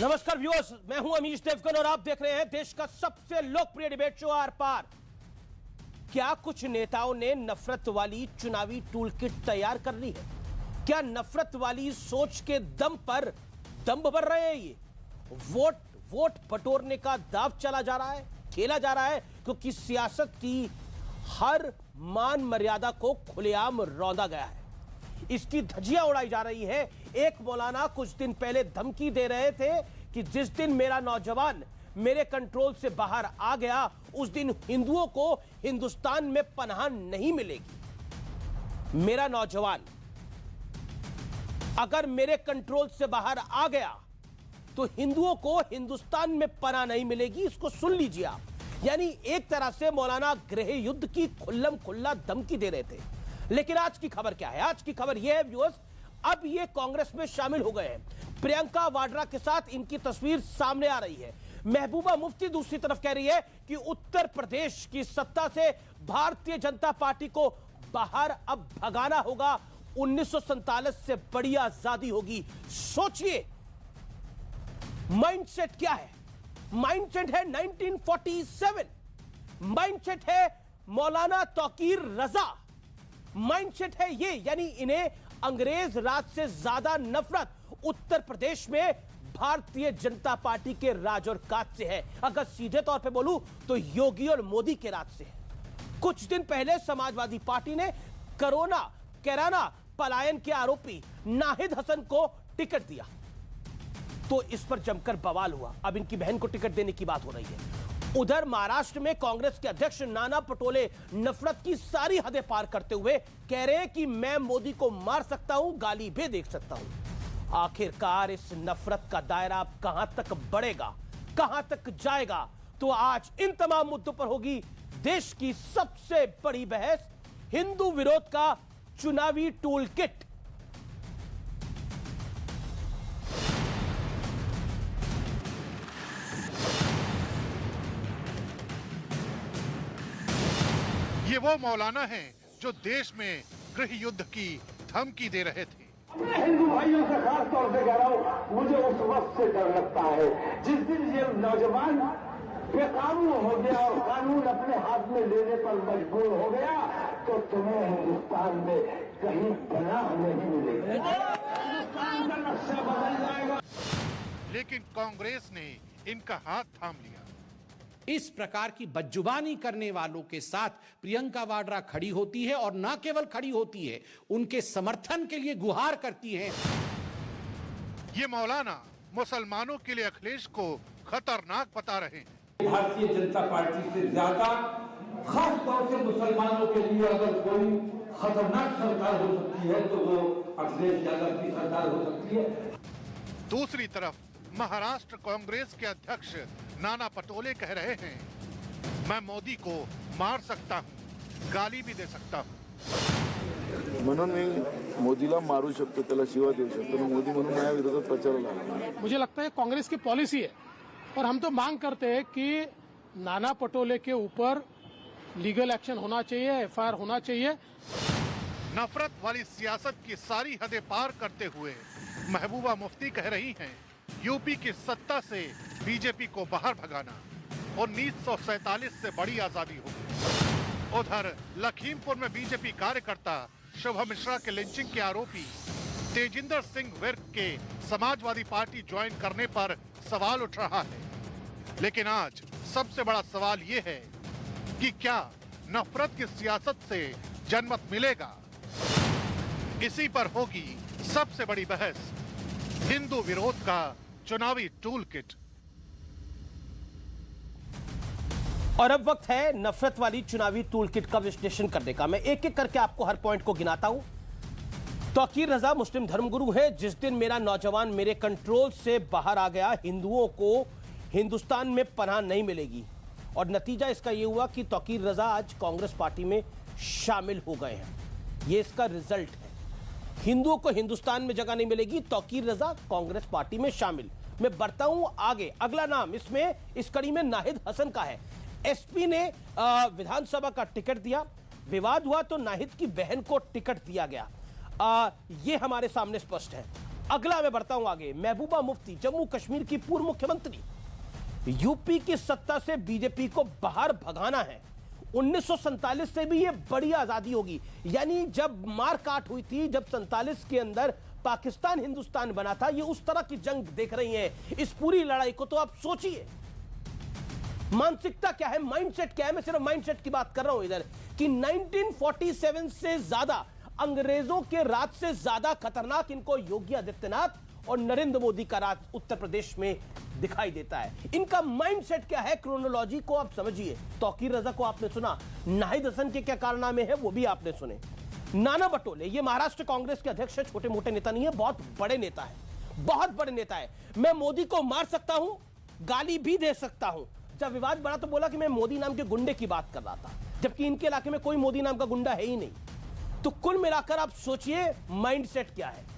नमस्कार व्यूअर्स, मैं हूं अमीश देवगन और आप देख रहे हैं देश का सबसे लोकप्रिय डिबेट शो आर पार। क्या कुछ नेताओं ने नफरत वाली चुनावी टूल किट तैयार कर ली है? क्या नफरत वाली सोच के दम पर दम भर रहे हैं ये? वोट बटोरने का दाव चला जा रहा है, खेला जा रहा है, क्योंकि सियासत की हर मान मर्यादा को खुलेआम रौंदा गया है। इसकी धज्जियां उड़ाई जा रही है। एक मौलाना कुछ दिन पहले धमकी दे रहे थे कि जिस दिन मेरा नौजवान मेरे कंट्रोल से बाहर आ गया उस दिन हिंदुओं को हिंदुस्तान में पनाह नहीं मिलेगी। मेरा नौजवान अगर मेरे कंट्रोल से बाहर आ गया तो हिंदुओं को हिंदुस्तान में पनाह नहीं मिलेगी। इसको सुन लीजिए आप। यानी एक तरह से मौलाना गृह युद्ध की खुल्लम खुल्ला धमकी दे रहे थे। लेकिन आज की खबर क्या है? आज की खबर यह है व्यूअर्स, अब ये कांग्रेस में शामिल हो गए हैं। प्रियंका वाड्रा के साथ इनकी तस्वीर सामने आ रही है। महबूबा मुफ्ती दूसरी तरफ कह रही है कि उत्तर प्रदेश की सत्ता से भारतीय जनता पार्टी को बाहर अब भगाना होगा। 1947 से बड़ी आजादी होगी। सोचिए माइंडसेट क्या है? माइंडसेट है 1947। माइंडसेट है मौलाना तौकीर रजा। माइंडसेट है ये, यानी इन्हें अंग्रेज राज से ज्यादा नफरत उत्तर प्रदेश में भारतीय जनता पार्टी के राज और काज से है। अगर सीधे तौर पे बोलूं तो योगी और मोदी के राज से है। कुछ दिन पहले समाजवादी पार्टी ने कैराना पलायन के आरोपी नाहिद हसन को टिकट दिया तो इस पर जमकर बवाल हुआ। अब इनकी बहन को टिकट देने की बात हो रही है। उधर महाराष्ट्र में कांग्रेस के अध्यक्ष नाना पटोले नफरत की सारी हदें पार करते हुए कह रहे हैं कि मैं मोदी को मार सकता हूं, गाली भी देख सकता हूं। आखिरकार इस नफरत का दायरा कहां तक बढ़ेगा, कहां तक जाएगा? तो आज इन तमाम मुद्दों पर होगी देश की सबसे बड़ी बहस, हिंदू विरोध का चुनावी टूल किट। ये वो मौलाना हैं जो देश में गृह युद्ध की धमकी दे रहे थे। मैं हिंदू भाइयों से खास तौर से कह रहा हूँ, मुझे उस वक्त से डर लगता है जिस दिन ये नौजवान बेकानून हो गया और कानून अपने हाथ में लेने पर मजबूर हो गया तो तुम्हें हिंदुस्तान में कहीं पनाह नहीं मिलेगी। हिंदुस्तान का नक्शा बदल जाएगा। लेकिन कांग्रेस ने इनका हाथ थाम लिया। इस प्रकार की बदजुबानी करने वालों के साथ प्रियंका वाड्रा खड़ी होती है और न केवल खड़ी होती है, उनके समर्थन के लिए गुहार करती है। ये मौलाना मुसलमानों के लिए अखिलेश को खतरनाक बता रहे हैं। भारतीय जनता पार्टी से ज्यादा खास तौर से मुसलमानों के लिए अगर कोई खतरनाक सरकार हो सकती है तो वो अखिलेश यादव की सरकार हो सकती है। दूसरी तरफ महाराष्ट्र कांग्रेस के अध्यक्ष नाना पटोले कह रहे हैं, मैं मोदी को मार सकता हूं, गाली भी दे सकता हूं। म्हणून मी मोदीला मारू शकतो, त्याला शिवा देऊ शकतो, मोदी म्हणून माझ्या विरोधात प्रचाराला आला। मुझे लगता है कांग्रेस की पॉलिसी है और हम तो मांग करते हैं कि नाना पटोले के ऊपर लीगल एक्शन होना चाहिए, एफआईआर होना चाहिए। नफरत वाली सियासत की सारी हदें पार करते हुए महबूबा मुफ्ती कह रही हैं, यूपी की सत्ता से बीजेपी को बाहर भगाना 1947 से बड़ी आजादी होगी। उधर लखीमपुर में बीजेपी कार्यकर्ता शुभम मिश्रा के लिंचिंग के आरोपी तेजिंदर सिंह विर्क के समाजवादी पार्टी ज्वाइन करने पर सवाल उठ रहा है। लेकिन आज सबसे बड़ा सवाल ये है कि क्या नफरत की सियासत से जनमत मिलेगा? इसी पर होगी सबसे बड़ी बहस, हिंदू विरोध का चुनावी टूल किट। और अब वक्त है नफरत वाली चुनावी टूल किट का विश्लेषण करने का। मैं एक एक करके आपको हर पॉइंट को गिनाता हूं। तौकीर रजा मुस्लिम धर्मगुरु है। जिस दिन मेरा नौजवान मेरे कंट्रोल से बाहर आ गया हिंदुओं को हिंदुस्तान में पनाह नहीं मिलेगी। और नतीजा इसका यह हुआ कि तौकीर रजा आज कांग्रेस पार्टी में शामिल हो गए हैं। यह इसका रिजल्ट है। हिंदुओं को हिंदुस्तान में जगह नहीं मिलेगी, तौकीर रजा कांग्रेस पार्टी में शामिल। मैं बढ़ता हूं आगे। अगला नाम इसमें इस कड़ी में नाहिद हसन का है। एसपी ने विधानसभा का टिकट दिया, विवाद हुआ तो नाहिद की बहन को टिकट दिया गया। ये हमारे सामने स्पष्ट है। अगला मैं बढ़ता हूं आगे। महबूबा मुफ्ती, जम्मू कश्मीर की पूर्व मुख्यमंत्री, यूपी की सत्ता से बीजेपी को बाहर भगाना है। 1947 से भी ये बड़ी आजादी होगी, यानी जब मार काट हुई थी, जब 47 के अंदर पाकिस्तान हिंदुस्तान बना था, ये उस तरह की जंग देख रही हैं। इस पूरी लड़ाई को तो आप सोचिए, मानसिकता क्या है, माइंडसेट क्या है। मैं सिर्फ माइंडसेट की बात कर रहा हूं इधर कि 1947 से ज्यादा, अंग्रेजों के राज से ज्यादा खतरनाक इनको योगी आदित्यनाथ और नरेंद्र मोदी का राज उत्तर प्रदेश में दिखाई देता है। इनका माइंडसेट क्या है, क्रोनोलॉजी को आप समझिए। तौकीर रजा को आपने सुना, नाहिद हसन के क्या कारनामे हैं वो भी आपने सुने। नाना पटोले, ये महाराष्ट्र कांग्रेस के अध्यक्ष है, छोटे मोटे नेता नहीं है, बहुत बड़े नेता है, बहुत बड़े नेता है। मैं मोदी को मार सकता हूं, गाली भी दे सकता हूं। जब विवाद बढ़ा तो बोला कि मैं मोदी नाम के गुंडे की बात कर रहा था, जबकि इनके इलाके में कोई मोदी नाम का गुंडा है ही नहीं। तो कुल मिलाकर आप सोचिए माइंडसेट क्या है।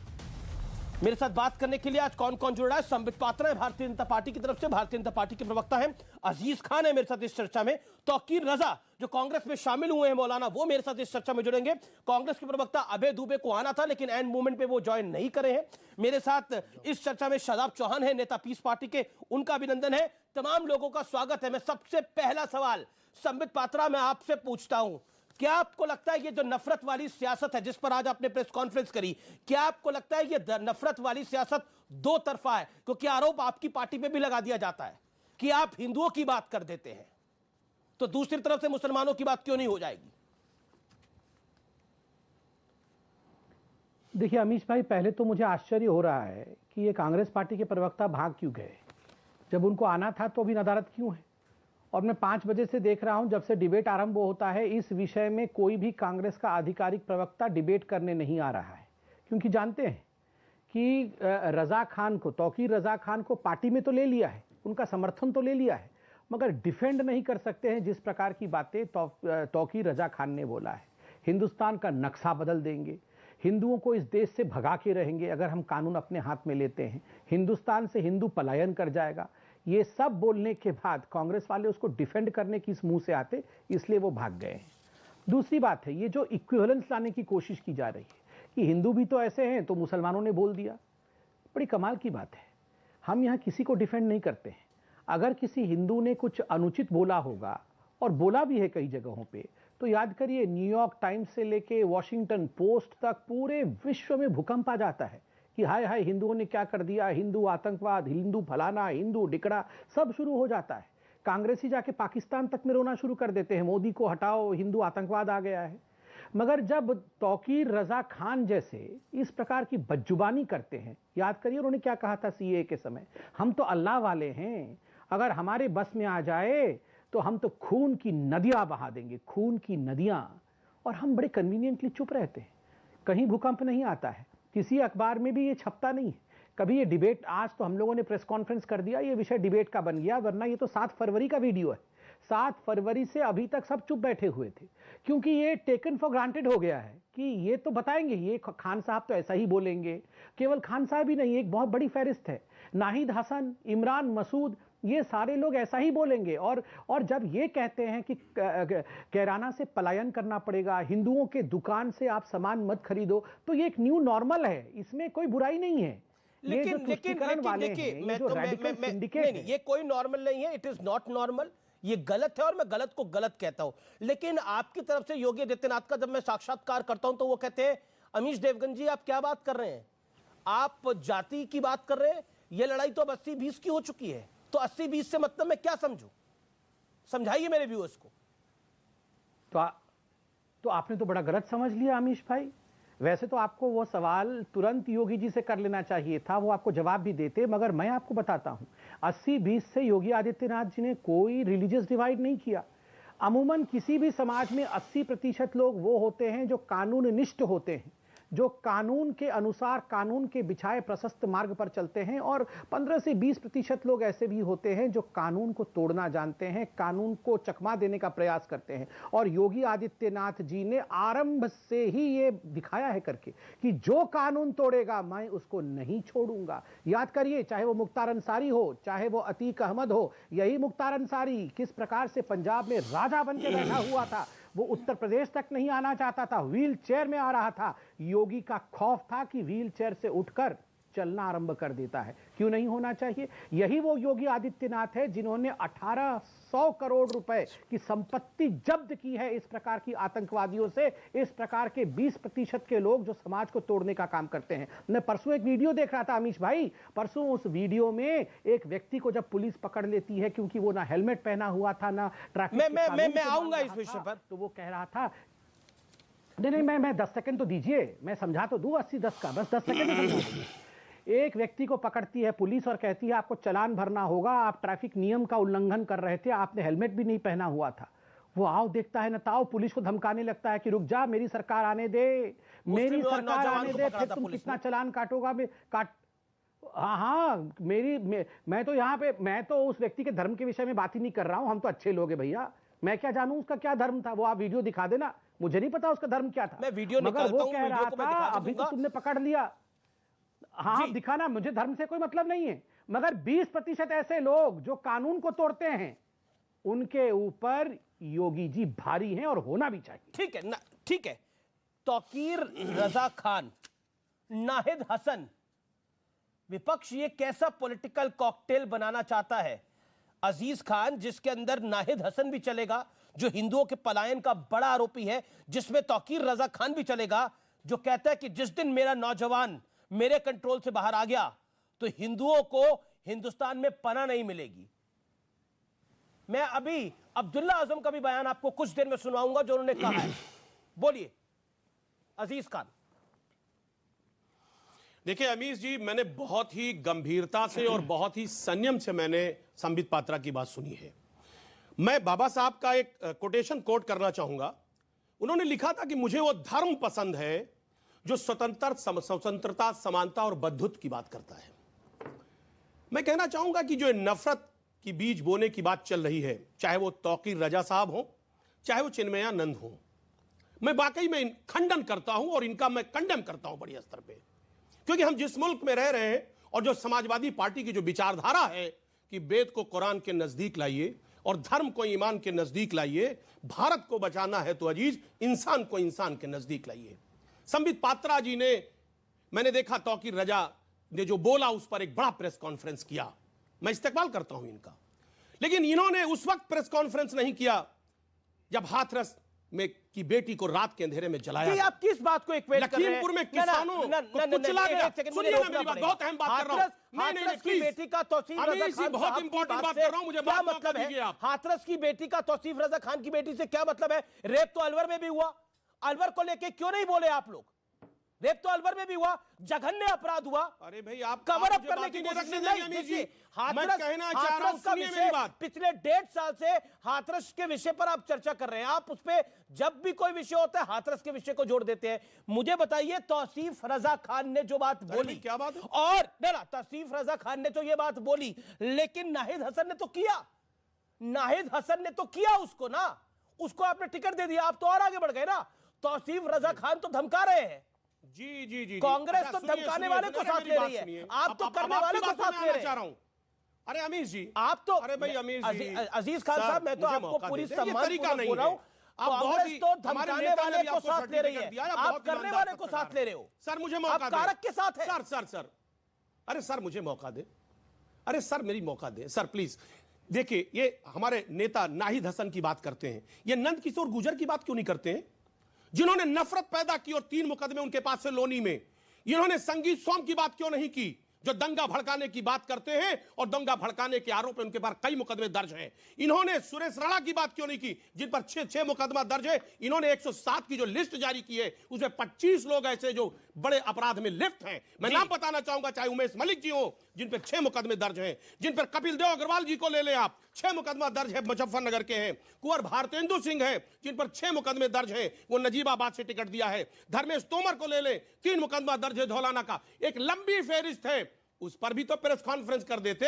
मेरे साथ बात करने के लिए आज कौन कौन जुड़ रहा है। संबित पात्रा है भारतीय जनता पार्टी की तरफ से, भारतीय जनता पार्टी के प्रवक्ता हैं। अजीज खान है मेरे साथ इस चर्चा में। तौकीर रजा जो कांग्रेस में शामिल हुए हैं मौलाना, वो मेरे साथ इस चर्चा में जुड़ेंगे। कांग्रेस के प्रवक्ता अभय दुबे को आना था लेकिन एंड मूवमेंट पे वो ज्वाइन नहीं करे हैं। मेरे साथ इस चर्चा में शादाब चौहान है, नेता पीस पार्टी के, उनका अभिनंदन है। तमाम लोगों का स्वागत है। मैं सबसे पहला सवाल संबित पात्रा मैं आपसे पूछता हूं, क्या आपको लगता है ये जो नफरत वाली सियासत है जिस पर आज आपने प्रेस कॉन्फ्रेंस करी, क्या आपको लगता है ये नफरत वाली सियासत दो तरफा है? क्योंकि आरोप आपकी पार्टी पे भी लगा दिया जाता है कि आप हिंदुओं की बात कर देते हैं, तो दूसरी तरफ से मुसलमानों की बात क्यों नहीं हो जाएगी? देखिए अमीश भाई, पहले तो मुझे आश्चर्य हो रहा है कि ये कांग्रेस पार्टी के प्रवक्ता भाग क्यों गए। जब उनको आना था तो अभी नदारत क्यों है? और मैं 5 बजे से देख रहा हूं, जब से डिबेट आरंभ होता है इस विषय में कोई भी कांग्रेस का आधिकारिक प्रवक्ता डिबेट करने नहीं आ रहा है, क्योंकि जानते हैं कि रजा खान को, तौकीर रजा खान को पार्टी में तो ले लिया है, उनका समर्थन तो ले लिया है, मगर डिफेंड नहीं कर सकते हैं जिस प्रकार की बातें तौकीर रजा खान ने बोला है। हिंदुस्तान का नक्शा बदल देंगे, हिंदुओं को इस देश से भगा के रहेंगे अगर हम कानून अपने हाथ में लेते हैं, हिंदुस्तान से हिंदू पलायन कर जाएगा। ये सब बोलने के बाद कांग्रेस वाले उसको डिफेंड करने की इस मुंह से आते, इसलिए वो भाग गए हैं। दूसरी बात है, ये जो इक्विवेलेंस लाने की कोशिश की जा रही है कि हिंदू भी तो ऐसे हैं तो मुसलमानों ने बोल दिया, बड़ी कमाल की बात है। हम यहाँ किसी को डिफेंड नहीं करते हैं। अगर किसी हिंदू ने कुछ अनुचित बोला होगा, और बोला भी है कई जगहों पे, तो याद करिए न्यूयॉर्क टाइम्स से लेके वॉशिंगटन पोस्ट तक पूरे विश्व में भूकंप आ जाता है कि हाय हाय हिंदुओं ने क्या कर दिया, हिंदू आतंकवाद, हिंदू फलाना, हिंदू डिकड़ा, सब शुरू हो जाता है। कांग्रेसी जाके पाकिस्तान तक में रोना शुरू कर देते हैं, मोदी को हटाओ, हिंदू आतंकवाद आ गया है। मगर जब तौकीर रजा खान जैसे इस प्रकार की बदजुबानी करते हैं, याद करिए उन्होंने क्या कहा था सीए के समय, हम तो अल्लाह वाले हैं, अगर हमारे बस में आ जाए तो हम तो खून की नदियां बहा देंगे, खून की नदियां। और हम बड़े कन्वीनियंटली चुप रहते हैं, कहीं भूकंप नहीं आता है, किसी अखबार में भी ये छपता नहीं है। कभी ये डिबेट, आज तो हम लोगों ने प्रेस कॉन्फ्रेंस कर दिया, ये विषय डिबेट का बन गया, वरना ये तो 7 फरवरी का वीडियो है। 7 फरवरी से अभी तक सब चुप बैठे हुए थे, क्योंकि ये टेकन फॉर ग्रांटेड हो गया है कि ये तो बताएंगे, ये खान साहब तो ऐसा ही बोलेंगे। केवल खान साहब ही नहीं, एक बहुत बड़ी फहरिस्त है, नाहिद हसन, इमरान मसूद, ये सारे लोग ऐसा ही बोलेंगे। और जब ये कहते हैं कि कैराना से पलायन करना पड़ेगा, हिंदुओं के दुकान से आप सामान मत खरीदो, तो ये एक न्यू नॉर्मल है, इसमें कोई बुराई नहीं है। लेकिन ये कोई नॉर्मल नहीं है, इट इज नॉट नॉर्मल, ये गलत है और मैं गलत को गलत कहता हूं। लेकिन आपकी तरफ से योगी आदित्यनाथ का जब मैं साक्षात्कार करता हूं तो वो कहते हैं, अमीश देवगन जी आप क्या बात कर रहे हैं, आप जाति की बात कर रहे हैं, ये लड़ाई तो अब 80-20 की हो चुकी है, तो 80-20 से मतलब मैं क्या समझूं, समझाइए मेरे व्यूअर्स को। तो आपने तो बड़ा गलत समझ लिया अमीश भाई। वैसे तो आपको वो सवाल तुरंत योगी जी से कर लेना चाहिए था, वो आपको जवाब भी देते, मगर मैं आपको बताता हूं 80-20 से योगी आदित्यनाथ जी ने कोई रिलीजियस डिवाइड नहीं किया। अमूमन किसी भी समाज में 80% लोग वो होते हैं जो कानूननिष्ठ होते हैं, जो कानून के अनुसार, कानून के बिछाए प्रशस्त मार्ग पर चलते हैं, और 15 से 20% लोग ऐसे भी होते हैं जो कानून को तोड़ना जानते हैं, कानून को चकमा देने का प्रयास करते हैं। और योगी आदित्यनाथ जी ने आरंभ से ही ये दिखाया है करके कि जो कानून तोड़ेगा मैं उसको नहीं छोड़ूंगा। याद करिए, चाहे वो मुख्तार अंसारी हो, चाहे वो अतीक अहमद हो, यही मुख्तार अंसारी किस प्रकार से पंजाब में राजा बन के बैठा हुआ था, वो उत्तर प्रदेश तक नहीं आना चाहता था, व्हील चेयर में आ रहा था। योगी का खौफ था कि व्हील चेयर से उठकर चलना आरंभ कर देता है। क्यों नहीं होना चाहिए? यही वो योगी आदित्यनाथ है जिन्होंने 1800 करोड़ रुपए की संपत्ति जब्त की है इस प्रकार की आतंकवादियों से, इस प्रकार के 20% के लोग जो समाज को तोड़ने का काम करते हैं। मैं परसों एक वीडियो देख रहा था अमीश भाई, परसों उस वीडियो में एक व्यक्ति को जब पुलिस पकड़ लेती है क्योंकि वो ना हेलमेट पहना हुआ था ना ट्रैफिक मैं आऊंगा इस विषय पर, तो वो कह रहा था नहीं मैं 10 सेकंड तो दीजिए, मैं समझा तो दूं 80-10 का, बस 10 सेकंड। एक व्यक्ति को पकड़ती है पुलिस और कहती है आपको चालान भरना होगा, आप ट्रैफिक नियम का उल्लंघन कर रहे थे, आपने हेलमेट भी नहीं पहना हुआ था। वो आओ देखता है ना ताओ पुलिस को धमकाने लगता है कि रुक जा, मेरी सरकार आने दे, मेरी सरकार आने दे, फिर तुम कितना चालान काटोगा। हाँ मैं तो यहाँ पे, मैं तो उस व्यक्ति के धर्म के विषय में बात ही नहीं कर रहा हूं, हम तो अच्छे लोग हैं भैया, मैं क्या जानूं उसका क्या धर्म था। वो आप वीडियो दिखा देना, मुझे नहीं पता उसका धर्म क्या था। मैं वीडियो मगर वो कह रहा था अभी तो तुमने पकड़ लिया, हाँ दिखाना, मुझे धर्म से कोई मतलब नहीं है, मगर 20% ऐसे लोग जो कानून को तोड़ते हैं उनके ऊपर योगी जी भारी हैं और होना भी चाहिए। ठीक है ना, ठीक है। तौकीर रजा खान, नाहिद हसन, विपक्ष ये कैसा पॉलिटिकल कॉकटेल बनाना चाहता है? अजीज खान जिसके अंदर नाहिद हसन भी चलेगा जो हिंदुओं के पलायन का बड़ा आरोपी है, जिसमें तौकीर रजा खान भी चलेगा जो कहता है कि जिस दिन मेरा नौजवान मेरे कंट्रोल से बाहर आ गया तो हिंदुओं को हिंदुस्तान में पनाह नहीं मिलेगी। मैं अभी अब्दुल्ला आजम का भी बयान आपको कुछ देर में सुनाऊंगा जो उन्होंने कहा है। बोलिए अजीज खान। देखिए अमीश जी, मैंने बहुत ही गंभीरता से और बहुत ही संयम से मैंने संबित पात्रा की बात सुनी है। मैं बाबा साहब का एक कोटेशन कोट करना चाहूंगा। उन्होंने लिखा था कि मुझे वो धर्म पसंद है जो स्वतंत्रता, समानता और बंधुत्व की बात करता है। मैं कहना चाहूंगा कि जो नफरत की बीज बोने की बात चल रही है, चाहे वो तौकीर रजा साहब हो, चाहे वो चिन्मयानंद हो, मैं वाकई में खंडन करता हूं और इनका मैं कंडेम करता हूं बड़ी स्तर पे। क्योंकि हम जिस मुल्क में रह रहे हैं और जो समाजवादी पार्टी की जो विचारधारा है कि वेद को कुरान के नजदीक लाइए और धर्म को ईमान के नजदीक लाइए, भारत को बचाना है तो अजीज इंसान को इंसान के नजदीक लाइए। संबित पात्रा जी ने, मैंने देखा तौकीर रजा ने जो बोला उस पर एक बड़ा प्रेस कॉन्फ्रेंस किया, मैं इस्तेकबाल करता हूं इनका। लेकिन इन्होंने उस वक्त प्रेस कॉन्फ्रेंस नहीं किया जब हाथरस में की बेटी को रात के अंधेरे में जलाया। जी, आप किस बात को इक्वेट कर रहे हैं? लखीमपुर में किसानों को कुचला गया। सुनिए ना मेरी बात, बहुत अहम बात कर रहा हूं। हाथरस की बेटी का तौसीफ रजा खान, बहुत इंपॉर्टेंट बात कर रहा हूं, मुझे क्या मतलब है? हाथरस की बेटी का तौसीफ रजा खान की बेटी से क्या मतलब है? रेप तो अलवर में भी हुआ, अलवर को लेके क्यों नहीं बोले आप लोग? रेप तो अलवर में भी हुआ, जघन्य अपराध हुआ। अरे भाई आप कवर अप करने की कोशिश नहीं कीजिए। हाथरस का विषय पिछले 1.5 साल से हाथरस के विषय पर आप चर्चा कर रहे हैं। आप उस पे जब भी कोई विषय होता है हाथरस के विषय को जोड़ देते हैं। मुझे बताइए तौसीफ रजा खान ने जो बात बोली, क्या बात है? और ना तौसीफ रजा खान ने तो ये बात बोली, लेकिन नाहिद हसन ने तो किया, नाहिद हसन ने तो किया उसको ना, उसको आपने टिकट दे दिया, आप तो और आगे बढ़ गए ना। तौसीफ रजा खान तो धमका रहे हैं। जी जी जी, कांग्रेस तो धमकाने वाले को साथ ले रही है, आप तो करने वाले को साथ ले रहे हैं। अरे अमीश जी, आप तो, अरे भाई अमीश जी, अजीज खान साहब, मैं तो आपको पूरी सम्मान बोल रहा हूं। कांग्रेस तो धमकाने वाले को साथ ले रही है, आप करने वाले को साथ ले रहे हो। सर मुझे मौका दे, कारक के साथ है। सर अरे सर मुझे मौका दे, अरे सर मेरी मौका दे सर प्लीज। देखिए ये हमारे नेता नाहिद हसन की बात करते हैं, ये नंद किशोर गुर्जर की बात क्यों नहीं करते हैं, जिन्होंने नफरत पैदा की और 3 मुकदमे उनके पास से लोनी में। इन्होंने संगीत सोम की बात क्यों नहीं की, जो दंगा भड़काने की बात करते हैं और दंगा भड़काने के आरोप में उनके पास कई मुकदमे दर्ज हैं। इन्होंने सुरेश राणा की बात क्यों नहीं की, जिन पर 6 मुकदमा दर्ज है। इन्होंने 107 की जो लिस्ट जारी की है उसमें 25 लोग ऐसे जो बड़े अपराध में लिप्त हैं। मैं नाम बताना चाहूंगा, चाहे उमेश मलिक जी हो जिन पर 6 मुकदमे दर्ज हैं, जिन पर कपिल देव अग्रवाल जी को ले लें आप, 6 मुकदमा दर्ज है, मुजफ्फरनगर के हैं। कुंवर भारतेंदु सिंह है जिन पर 6 मुकदमे दर्ज हैं, वो नजीबाबाद से टिकट दिया है। धर्मेश तोमर को ले लें, 3 मुकदमा दर्ज है धौलाना का। एक लंबी फेहरिस्त है, उस पर भी तो प्रेस कॉन्फ्रेंस कर देते।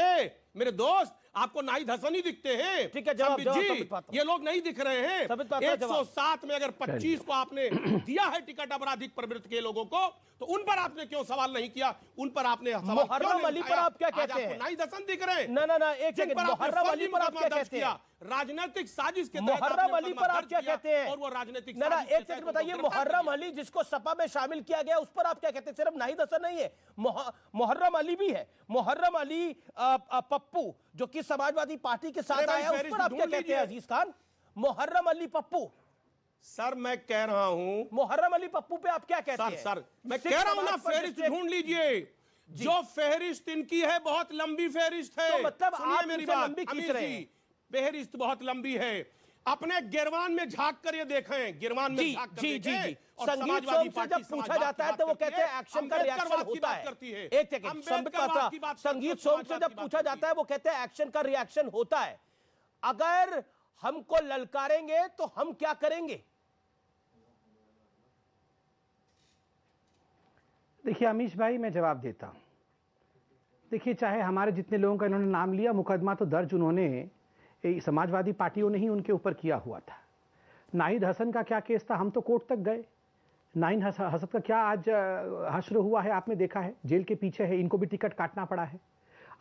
मेरे दोस्त, आपको नाहिद हसन ही दिखते हैं। ठीक है, जवाब संबित जी, संबित पात्रा। ये लोग नहीं दिख रहे हैं। संबित पात्रा, जवाब। 107 में अगर 25 को आपने दिया है टिकट अपराधिक प्रवृत्ति के लोगों को, तो उन पर आपने क्यों सवाल नहीं किया? उन पर आपने सवाल क्यों मुहर्रम नहीं अली पर उठाया? आप क्या आज कहते आपको हैं? नाहिद हसन दिख रहे हैं। ना एक जिन सेकंड, पर आपने मुहर्रम अली फर्जी पर आप क्या मुकदमा दर्ज कहते किया, हैं? राजनीतिक साजिश के तहत मुहर्रम आपने अली मुकदमा पर आप दर्ज क्या किया, कहते हैं? और वो राजनीतिक ना साजिश के एक तहत सेकंड बताइए, उनको गिरफ्तार मुहर्रम किया। अली जिसको सपा में शामिल किया गया, उस पर आप क्या कहते हैं? सिर्फ नाहिद हसन नहीं है, मुहर्रम अली भी है। मुहर्रम अली पप्पू जो कि समाजवादी पार्टी के साथ आया, उस पर आप क्या कहते हैं अजीज खान? मुहर्रम अली पप्पू, सर मैं कह रहा हूं, मुहर्रम अली पप्पू पे आप क्या कहते हैं? सर मैं कह रहा हूं ना, फहरिस्त ढूंढ लीजिए। जो फहरिस्त इनकी है बहुत लंबी फहरिस्त है। तो मतलब सुनिए आप मेरी इनसे बात लंबी खींच अमीर रहे जी, हैं। फहरिस्त बहुत लंबी है। अपने गिरवान में झांक कर ये देखें, गिरवान में जी झांक कर जी जी देखें, जी और संगीत समाजवादी सोम से पार्टी जब पूछा समाजवाद जाता है की तो वो बात कहते हैं करती एक्शन का अम्बेडकरवाद रिएक्शन की होता बात है। करती है। एक सेकंड, अम्बेडकरवाद की बात संगीत करती है, सोम से समाजवाद जब की बात पूछा करती जाता है वो कहते हैं एक्शन का रिएक्शन होता है। अगर हमको ललकारेंगे तो हम क्या करेंगे? देखिए अमीश भाई, मैं जवाब देता हूं। देखिए, चाहे हमारे जितने लोगों का इन्होंने नाम लिया, मुकदमा तो दर्ज उन्होंने समाजवादी पार्टियों ने ही उनके ऊपर किया हुआ था। नाहिद हसन का क्या केस था? हम तो कोर्ट तक गए। नाहिद हसन का क्या आज हश्र हुआ है आपने देखा है? जेल के पीछे है, इनको भी टिकट काटना पड़ा है।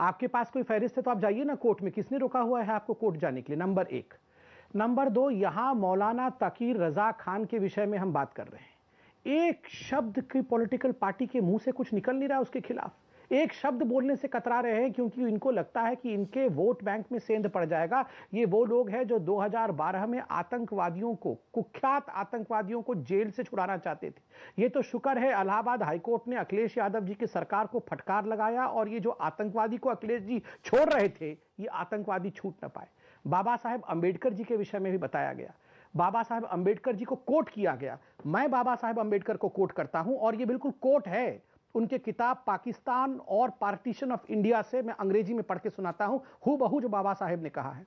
आपके पास कोई फहरिस्त है तो आप जाइए ना कोर्ट में, किसने रोका हुआ है आपको कोर्ट जाने के लिए? नंबर एक। नंबर दो, यहां मौलाना तकीर रजा खान के विषय में हम बात कर रहे हैं। एक शब्द की पॉलिटिकल पार्टी के मुंह से कुछ निकल नहीं रहा उसके खिलाफ, एक शब्द बोलने से कतरा रहे हैं, क्योंकि इनको लगता है कि इनके वोट बैंक में सेंध पड़ जाएगा। ये वो लोग हैं जो 2012 में आतंकवादियों को, कुख्यात आतंकवादियों को जेल से छुड़ाना चाहते थे। ये तो शुक्र है इलाहाबाद हाईकोर्ट ने अखिलेश यादव जी की सरकार को फटकार लगाया, और ये जो आतंकवादी को अखिलेश जी छोड़ रहे थे, ये आतंकवादी छूट न पाए। बाबा साहेब अंबेडकर जी के विषय में भी बताया गया, बाबा साहेब अंबेडकर जी को कोट किया गया। मैं बाबा साहेब अंबेडकर को कोट करता हूं, और ये बिल्कुल कोट है उनके किताब पाकिस्तान और पार्टीशन ऑफ इंडिया से। मैं अंग्रेजी में पढ़ के सुनाता हूं, हूबहू जो बाबा साहेब ने कहा है।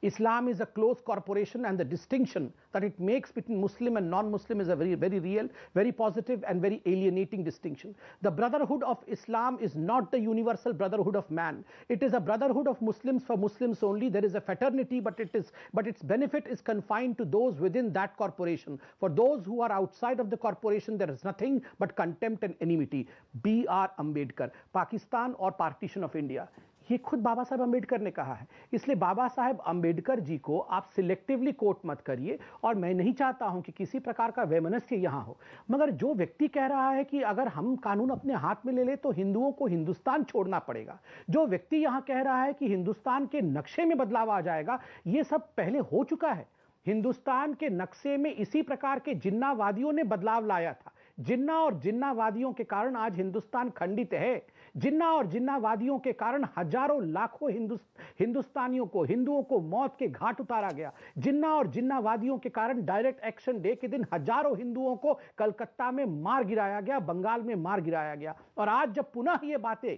Islam is a close corporation, and the distinction that it makes between Muslim and non-Muslim is a very real, very positive and very alienating distinction. The brotherhood of Islam is not the universal brotherhood of man. It is a brotherhood of Muslims for Muslims only. There is a fraternity, but its benefit is confined to those within that corporation. For those who are outside of the corporation, there is nothing but contempt and enmity. B.R. Ambedkar, Pakistan or Partition of India. ये खुद बाबा साहेब अंबेडकर ने कहा है। इसलिए बाबा साहेब अंबेडकर जी को आप selectively coat मत करिए, और मैं नहीं चाहता हूं कि किसी प्रकार का वैमनस्य यहां हो। मगर जो व्यक्ति कह रहा है कि अगर हम कानून अपने हाथ में ले ले तो हिंदुओं को हिंदुस्तान छोड़ना पड़ेगा, जो व्यक्ति यहां कह रहा है कि हिंदुस्तान के नक्शे में बदलाव आ जाएगा, ये सब पहले हो चुका है। हिंदुस्तान के नक्शे में इसी प्रकार के जिन्नावादियों ने बदलाव लाया था। जिन्ना और जिन्नावादियों के कारण आज हिंदुस्तान खंडित है। जिन्ना और जिन्नावादियों के कारण हजारों लाखों हिंदुस्तानियों को, हिंदुओं को मौत के घाट उतारा गया। जिन्ना और जिन्नावादियों के कारण डायरेक्ट एक्शन डे के दिन हजारों हिंदुओं को कलकत्ता में मार गिराया गया, बंगाल में मार गिराया गया। और आज जब पुनः ये बातें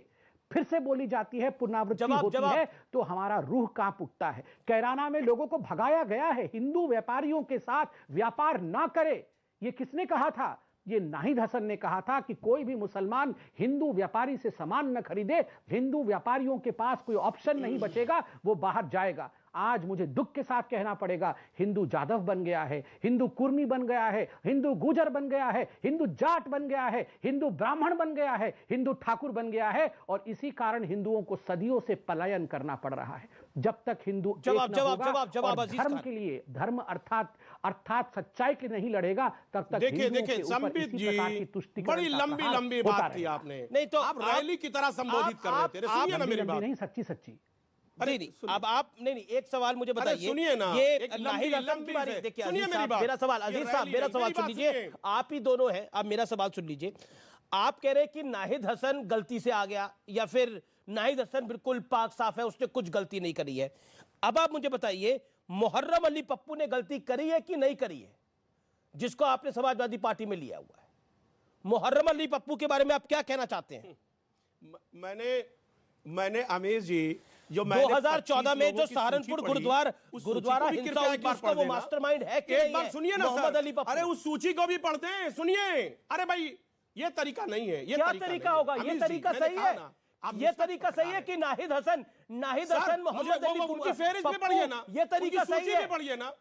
फिर से बोली जाती है, पुनरावृत्ति होती है, तो हमारा रूह कांप उठता है। कैराना में लोगों को भगाया गया है, हिंदू व्यापारियों के साथ व्यापार ना करे। ये किसने कहा था? ये नाहिद हसन ने कहा था कि कोई भी मुसलमान हिंदू व्यापारी से सामान न खरीदे, हिंदू व्यापारियों के पास कोई ऑप्शन नहीं बचेगा, वो बाहर जाएगा। आज मुझे दुख के साथ कहना पड़ेगा, हिंदू जादव बन गया है, हिंदू कुर्मी बन गया है, हिंदू गुजर बन गया है, हिंदू जाट बन गया है, हिंदू ब्राह्मण बन गया है, हिंदू ठाकुर बन गया है, और इसी कारण हिंदुओं को सदियों से पलायन करना पड़ रहा है। जब तक हिंदू धर्म के लिए, धर्म अर्थात सच्चाई के लिए नहीं लड़ेगा, तब तक देखिए संबित जी, बड़ी लंबी बात की आपने। नहीं तो आप रैली की तरह संबोधित कर रहे थे। सुनिए ना मेरी बात। नहीं, सच्ची नहीं, अब आप नहीं, एक सवाल मुझे बताइए। सुनिए ना, ये नाहिद हसन की बात देखिए। सुनिए मेरी बात। मेरा सवाल, अजीज साहब मेरा सवाल सुन लीजिए, आप ही दोनों हैं, आप मेरा सवाल सुन लीजिए। आप कह रहे हैं कि नाहिद हसन गलती से आ गया, या फिर नाहिद हसन बिल्कुल पाक साफ है, उसने कुछ गलती नहीं करी है। अब आप मुझे बताइए, मुहर्रम अली पप्पू ने गलती करी है कि नहीं करी है, जिसको आपने समाजवादी पार्टी में लिया हुआ है? मुहर्रम अली पप्पू के बारे में आप क्या कहना चाहते हैं? मैंने अमीर जी, जो 2014 में जो सहारनपुर गुरुद्वारा हिंसा हुई, उसका वो मास्टरमाइंड है कि एक बार सुनिए ना मोहम्मद अली पप्पू। अरे उस सूची को भी पढ़ते हैं, सुनिए। अरे भाई, ये तरीका नहीं है। ये क्या तरीका होगा? ये तरीका सही है ये तरीका सही है कि नाहिद हसन मोहम्मद अली उनकी फेहरिस्त में पढ़िए ना, ये तरीका सही है? पढ़िए ना।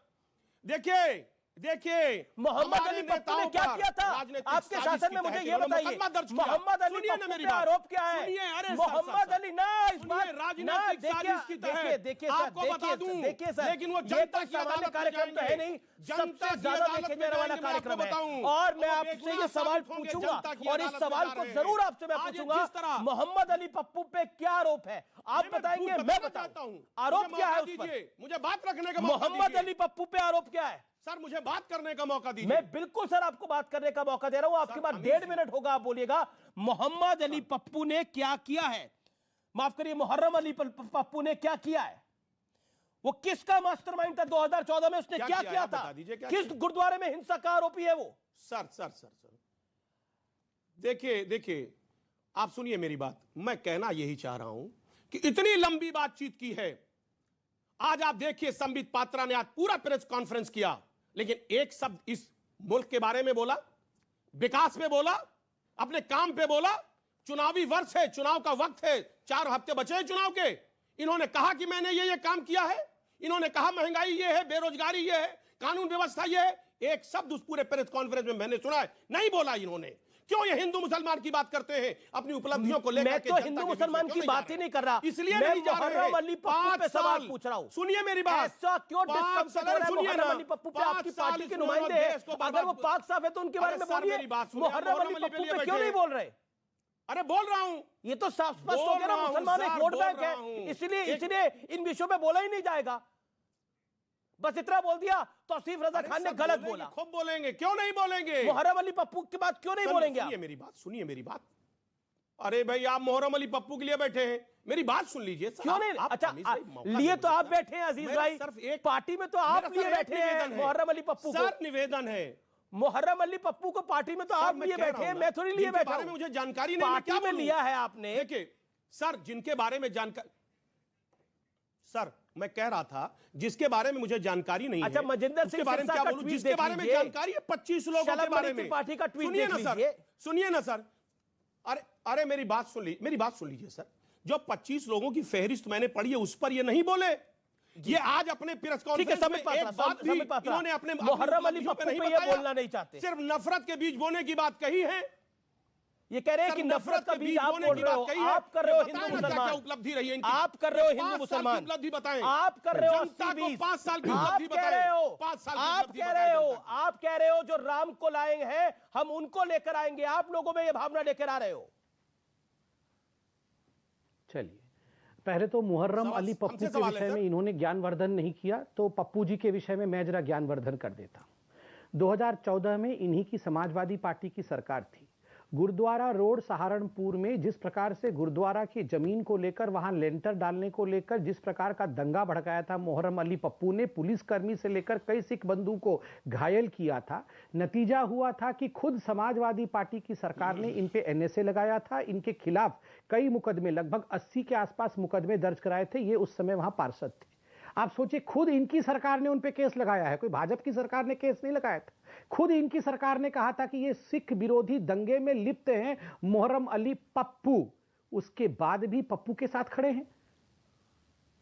देखिए मोहम्मद अली पप्पू ने क्या किया था आपके शासन में? मुझे ये बताइए, मोहम्मद अली पप्पू पे आरोप क्या है? मोहम्मद अली ना इस बार राजनीतिक साजिश की तहत देखिए सर, लेकिन वो ये तो सामान्य कार्यक्रम तो है नहीं, सबसे ज्यादा देखे जाने वाला कार्यक्रम है। और मैं आपसे ये सवाल पूछूंगा और इस सवाल को जरूर आपसे मैं पूछूंगा, मोहम्मद अली पप्पू पे क्या आरोप है? आप बताएंगे, मैं बताता हूँ आरोप क्या है उस पर? मुझे बात रखने का मोहम्मद अली पप्पू पे आरोप क्या है? सर मुझे बात करने का मौका दीजिए। मैं बिल्कुल सर आपको बात करने का मौका दे रहा हूं, आपके बाद 1.5 मिनट होगा, आप बोलिएगा मोहम्मद अली पप्पू ने क्या किया है, माफ करिए मुहर्रम अली पप्पू ने क्या किया है? वो किसका मास्टरमाइंड था 2014 में? उसने क्या किया था? किस गुरुद्वारे में हिंसा का आरोपी है वो? सर देखिए आप सुनिए मेरी बात, मैं कहना यही चाह रहा हूं कि इतनी लंबी बातचीत की है। आज आप देखिए संबित पात्रा ने आज पूरा प्रेस कॉन्फ्रेंस किया, लेकिन एक शब्द इस मुल्क के बारे में बोला, विकास पे बोला, अपने काम पे बोला। चुनावी वर्ष है, चुनाव का वक्त है, 4 हफ्ते बचे हैं चुनाव के। इन्होंने कहा कि मैंने ये काम किया है, इन्होंने कहा महंगाई ये है, बेरोजगारी ये है, कानून व्यवस्था ये है। एक शब्द उस पूरे प्रेस कॉन्फ्रेंस में मैंने सुना है, नहीं बोला इन्होंने। क्यों ये हिंदू मुसलमान की बात करते हैं अपनी उपलब्धियों को लेकर? मैं तो हिंदू मुसलमान की बात ही नहीं कर रहा, इसलिए मैं मुहर्रम अली पप्पू पे सवाल पूछ रहा हूं। सुनिए मेरी बात, ऐसा क्यों डिस्कम्फर्ट हो रहा है मुहर्रम अली पप्पू पे? आपकी पार्टी के नुमाइंदे हैं, अगर वो पाक साफ है तो उनके बारे में बोलिए। मुहर्रम अली पप्पू पे क्यों नहीं बोल रहे? अरे बोल रहा हूं, ये तो साफ स्पष्ट हो गया ना, मुसलमान एक वोट बैंक है, इसलिए इन विषयों पे बोला ही नहीं जाएगा। बस इतना बोल दिया, तौसीफ रजा खान ने गलत बोला। खूब बोलेंगे, क्यों नहीं बोलेंगे? मुहर्रम अली पप्पू की बात क्यों नहीं बोलेंगे? सुनिए मेरी बात। अरे भाई आप मुहर्रम अली पप्पू के लिए बैठे हैं, मेरी बात सुन लीजिए। क्यों नहीं? अच्छा लिए तो आप बैठे हैं अजीज भाई, सिर्फ एक पार्टी में तो आप लिए बैठे हैं मुहर्रम अली पप्पू को। निवेदन है, मुहर्रम अली पप्पू को पार्टी में तो आप लिए बैठे हैं, मैं थोड़ी लिए बैठा हूं। मुझे जानकारी नहीं, पार्टी में लिया है आपने। देखिए सर, जिनके बारे में जानकारी, सर मैं कह रहा था जिसके बारे में मुझे जानकारी नहीं है। अच्छा मजिंदर सिंह बारे में क्या बोलूं? जिसके बारे में जानकारी है 25 लोगों के बारे में। पार्टी का ट्वीट सुनिए ना सर, सुनिए ना सर। अरे मेरी बात सुन लीजिए सर। जो 25 लोगों की फहरिस्त मैंने पढ़ी है उस पर ये नहीं बोले। ये आज अपने प्रेस कॉन्फ्रेंस में एक बात भी इन्होंने अपने मुहर्रम अली पप्पू पे ये बोलना नहीं चाहते, सिर्फ नफरत के बीज बोने की बात कही है। ये कह रहे हैं कि नफरत का बीज आप बोल रहे हो, आप कर रहे हो हिंदू मुसलमान, उपलब्धि रही है इनकी, आप कर रहे हो हिंदू मुसलमान, उपलब्धि बताएं, आप कर रहे हो जनता को 5 साल की उपलब्धि बताएं, 5 साल की उपलब्धि बताएं। आप कह रहे हो जो राम को लाए हैं हम उनको लेकर आएंगे, आप लोगों में ये भावना लेकर आ रहे हो। चलिए, पहले तो मुहर्रम अली पप्पू के विषय में इन्होंने ज्ञानवर्धन नहीं किया, तो पप्पू जी के विषय में मैं जरा ज्ञानवर्धन कर देता हूं। 2014 में इन्हीं की समाजवादी पार्टी की सरकार थी। गुरुद्वारा रोड सहारनपुर में जिस प्रकार से गुरुद्वारा की जमीन को लेकर वहां लेंटर डालने को लेकर जिस प्रकार का दंगा भड़काया था मुहर्रम अली पप्पू ने, पुलिसकर्मी से लेकर कई सिख बंधु को घायल किया था। नतीजा हुआ था कि खुद समाजवादी पार्टी की सरकार ने इन पे NSA लगाया था, इनके खिलाफ कई मुकदमे, लगभग 80 के आसपास मुकदमे दर्ज कराए थे। ये उस समय वहां पार्षद थे। आप सोचिए, खुद इनकी सरकार ने उन पे केस लगाया है, कोई भाजपा की सरकार ने केस नहीं लगाया था। खुद इनकी सरकार ने कहा था कि ये सिख विरोधी दंगे में लिप्त हैं मुहर्रम अली पप्पू। उसके बाद भी पप्पू के साथ खड़े हैं,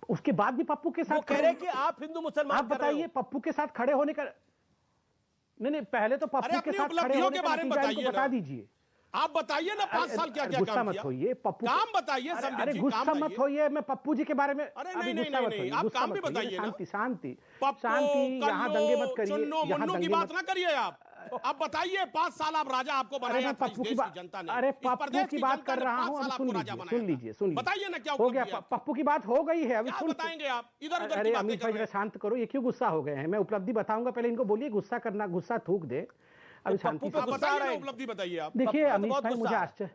उसके बाद भी पप्पू के साथ कह रहे हैं कि आप हिंदू मुसलमान। आप बताइए, पप्पू के साथ खड़े होने का नहीं, पहले तो पप्पू के साथ खड़े होने का नतीजा बता दीजिए। आप बताइए ना 5 साल क्या क्या काम किया? होइए पप्पू, काम बताइए। अरे गुस्सा मत होइए, मैं पप्पू जी के बारे में अभी गुस्सा मत होइए, आप काम भी बताइए। शांति शांति शांति, यहाँ दंगे मत करिए, यहाँ दंगे की बात ना करिए। आप बताइए, 5 साल आप राजा आपको बनाया था इस देश की जनता ने। अरे पप्पू की बात कर रहा हूँ, सुन लीजिए। बताइए ना क्या हो गया, पप्पू की बात हो गई है, अभी बताएंगे आप? इधर उधर अरे अमित भाई शांत करो, ये क्यों गुस्सा हो गए हैं? मैं उपलब्धि बताऊंगा, पहले इनको बोलिए गुस्सा करना, गुस्सा थूक दे। अभी शांति से उपलब्धि बताइए आप। देखिए अमीश भाई, मुझे आश्चर्य,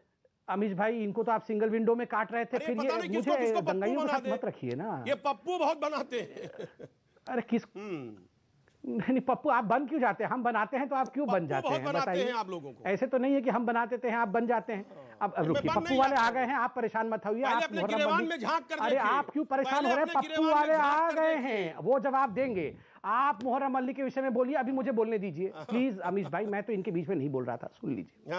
अमीश भाई इनको तो आप सिंगल विंडो में काट रहे थे, फिर ये मुझे दंगाइयों के साथ मत रखिए ना। ये पप्पू बहुत बनाते हैं। अरे किस नहीं, पप्पू आप बन क्यों जाते हैं? हम बनाते हैं तो आप क्यों बन जाते हैं? बताइए आप लोगों को। ऐसे तो नहीं है कि हम बना देते हैं आप बन जाते हैं। अब रुकिए, पप्पू वाले आ गए हैं, आप परेशान मत होइए। अरे आप क्यों परेशान हो रहे हैं? पप्पू वाले आ गए हैं, वो जवाब देंगे। आप मुहर्रम अली के विषय में बोलिए, अभी मुझे बोलने दीजिए प्लीज। अमीश भाई, मैं तो इनके बीच में नहीं बोल रहा था, सुन लीजिए।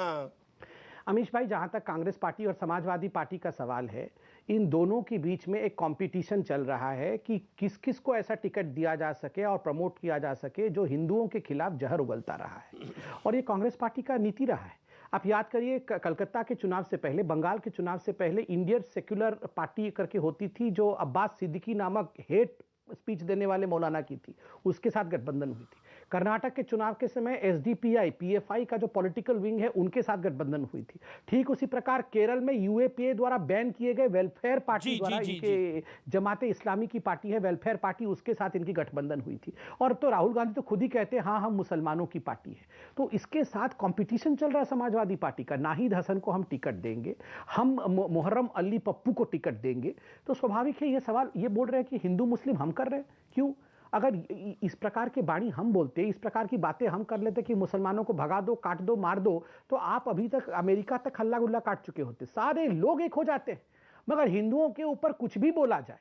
अमीश भाई, जहां तक कांग्रेस पार्टी और समाजवादी पार्टी का सवाल है, इन दोनों के बीच में एक कंपटीशन चल रहा है कि किस किस को ऐसा टिकट दिया जा सके और प्रमोट किया जा सके जो हिंदुओं के खिलाफ जहर उगलता रहा है, और ये कांग्रेस पार्टी का नीति रहा है। आप याद करिए, कलकत्ता के चुनाव से पहले, बंगाल के चुनाव से पहले इंडियन सेक्युलर पार्टी करके होती थी, जो अब्बास सिद्दीकी नामक हेट स्पीच देने वाले मौलाना की थी, उसके साथ गठबंधन हुई थी। कर्नाटक के चुनाव के समय एसडीपीआई पीएफआई का जो पॉलिटिकल विंग है, उनके साथ गठबंधन हुई थी। ठीक उसी प्रकार केरल में यूएपीए द्वारा बैन किए गए वेलफेयर पार्टी द्वारा, इनके जमाते इस्लामी की पार्टी है वेलफेयर पार्टी, उसके साथ इनकी गठबंधन हुई थी। और तो राहुल गांधी तो खुद ही कहते हैं हाँ हम मुसलमानों की पार्टी है। तो इसके साथ कंपटीशन चल रहा है समाजवादी पार्टी का। नाहिद हसन को हम टिकट देंगे, हम मुहर्रम अली पप्पू को टिकट देंगे। तो स्वाभाविक है ये सवाल, ये बोल रहे हैं कि हिंदू मुस्लिम हम कर रहे हैं। क्यों? अगर इस प्रकार की बाणी हम बोलते, इस प्रकार की बातें हम कर लेते कि मुसलमानों को भगा दो, काट दो, मार दो, तो आप अभी तक अमेरिका तक हल्ला गुल्ला काट चुके होते, सारे लोग एक हो जाते हैं। मगर हिंदुओं के ऊपर कुछ भी बोला जाए,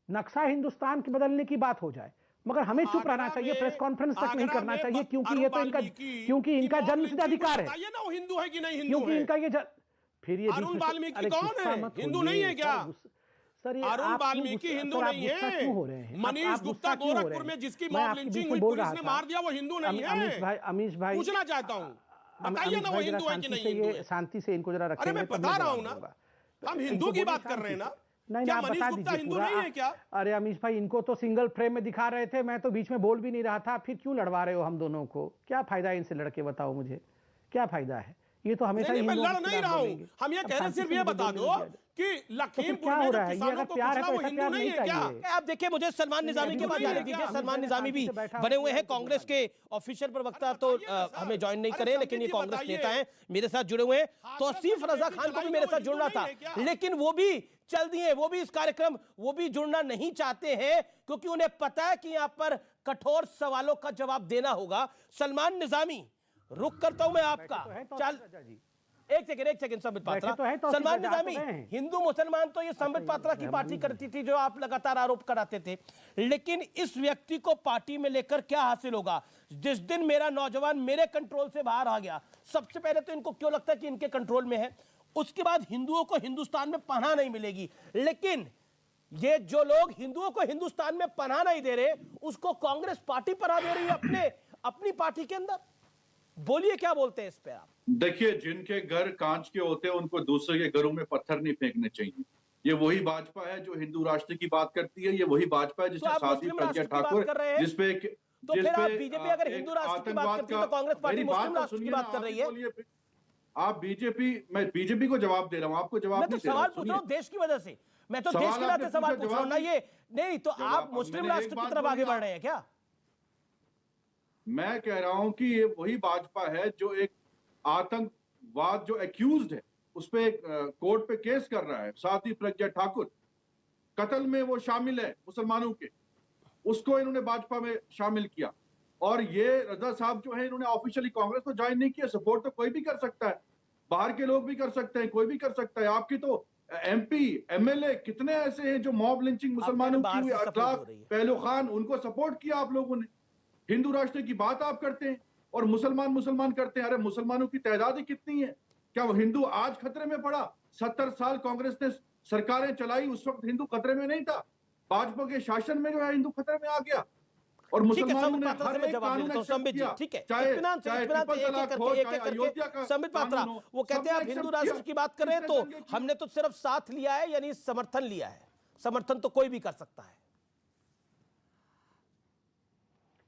नक्शा हिंदुस्तान के बदलने की बात हो जाए, मगर हमें चुप रहना चाहिए, प्रेस कॉन्फ्रेंस तक नहीं करना चाहिए, क्योंकि ये तो इनका जन्मसिद्ध अधिकार है। हिंदू है कि नहीं हिंदू क्योंकि इनका ये फिर ये अरुण वाल्मीकि कौन है? हिंदू नहीं है क्या? सर, अरुण वाल्मीकि हिंदू नहीं है। मनीष गुप्ता गोरखपुर में जिसकी मॉब लिंचिंग हुई, पुलिस ने मार दिया, वो हिंदू नहीं है। अमीश भाई पूछना चाहता हूँ, बताइए ना वो हिंदू है कि नहीं हिंदू है? शांति से इनको जरा रखेंगे। अरे मैं बता रहा हूँ ना, हम हिंदू की बात कर रहे हैं ना। नहीं, क्या आप मनीष बता गुप्ता दीजिए हिंदू पूरा। नहीं है क्या? अरे अमीश भाई, इनको तो सिंगल फ्रेम में दिखा रहे थे, मैं तो बीच में बोल भी नहीं रहा था, फिर क्यों लड़वा रहे हो हम दोनों को? क्या फायदा है इनसे लड़के, बताओ मुझे क्या फायदा है? ये तो हमेशा नहीं, मैं लड़ नहीं रहा हूँ। हम ये कह रहे सिर्फ ये बता दो कि लखीमपुर में जो किसानों को पूछना वो हिंदू नहीं है क्या? आप देखिए, मुझे सलमान निजामी के बाद जाने दीजिए। सलमान निजामी भी बने हुए हैं कांग्रेस के ऑफिशियल प्रवक्ता, तो हमें ज्वाइन नहीं करें, लेकिन ये कांग्रेस नेता हैं, मेरे साथ जुड़े हुए हैं। तौसीफ रजा खान को भी मेरे साथ जुड़ना था, लेकिन वो भी चल दिए, वो भी इस कार्यक्रम, वो भी जुड़ना नहीं चाहते हैं, क्योंकि उन्हें पता है कि यहां पर कठोर सवालों का जवाब देना होगा। सलमान निजामी, रुक करता हूं मैं आपका। चल एक सेकंड संबित पात्रा। सलमान निजामी, हिंदू मुसलमान तो ये संबित पात्रा की पार्टी करती थी, जो आप लगातार आरोप कराते थे, लेकिन इस व्यक्ति को पार्टी में लेकर क्या हासिल होगा? जिस दिन मेरा नौजवान मेरे कंट्रोल से बाहर आ गया, सबसे पहले तो इनको क्यों लगता है कि इनके कंट्रोल में है, उसके बाद हिंदुओं को हिंदुस्तान में पनाह नहीं मिलेगी। लेकिन ये जो लोग हिंदुओं को हिंदुस्तान में पनाह नहीं दे रहे, उसको कांग्रेस पार्टी पनाह दे रही है अपनी पार्टी के अंदर। बोलिए, क्या बोलते हैं इस पे आप? देखिए, जिनके घर कांच के होते हैं उनको दूसरे के घरों में पत्थर नहीं फेंकने चाहिए। ये वही भाजपा है जो हिंदू राष्ट्र की बात करती है, ये वही भाजपा है जिसने साध्वी प्रज्ञा ठाकुर, जिसपे तो फिर आप बीजेपी अगर हिंदू राष्ट्र की बात करती है तो कांग्रेस पार्टी मुस्लिम राष्ट्र की बात कर रही है। आप बीजेपी, मैं बीजेपी को जवाब दे रहा हूं, आपको जवाब नहीं दे रहा। सवाल पूछ रहा हूं देश की वजह से, मैं तो देश के नाते सवाल पूछ रहा हूं ना। ये नहीं तो आप मुस्लिम राष्ट्र की तरफ आगे बढ़ रहे हैं क्या? मैं कह रहा हूं कि ये वही भाजपा है जो एक आतंकवाद जो एक्यूज्ड है उस पे कोर्ट पे केस कर रहा है। साध्वी प्रज्ञा ठाकुर कत्ल में वो शामिल है मुसलमानों के, उसको इन्होंने भाजपा में शामिल किया। और ये रजा साहब जो है, इन्होंने ऑफिशियली कांग्रेस को ज्वाइन नहीं किया। सपोर्ट तो कोई भी कर सकता है, बाहर के लोग भी कर सकते हैं, कोई भी कर सकता है। आपकी तो एमपी एमएलए कितने ऐसे हैं जो मॉब लिंचिंग मुसलमानों की हुई, अखलाक पहलू खान, उनको सपोर्ट किया आप लोगों ने। हिंदू राष्ट्र की बात आप करते हैं और मुसलमान करते हैं। अरे मुसलमानों की तादाद ही कितनी है? क्या वो हिंदू आज खतरे में पड़ा? 70 साल कांग्रेस ने सरकारें चलाई, उस वक्त हिंदू खतरे में नहीं था। भाजपा के शासन में जो है हिंदू खतरे में आ गया और मुसलमानों ने हर एक कानून एक्सेप्ट किया। ठीक है, चाहे समर्थ पात्रा वो कहते हैं आप हिंदू राष्ट्र की बात कर रहे हैं, तो हमने तो सिर्फ साथ लिया है, यानी समर्थन लिया है। समर्थन तो कोई भी कर सकता है।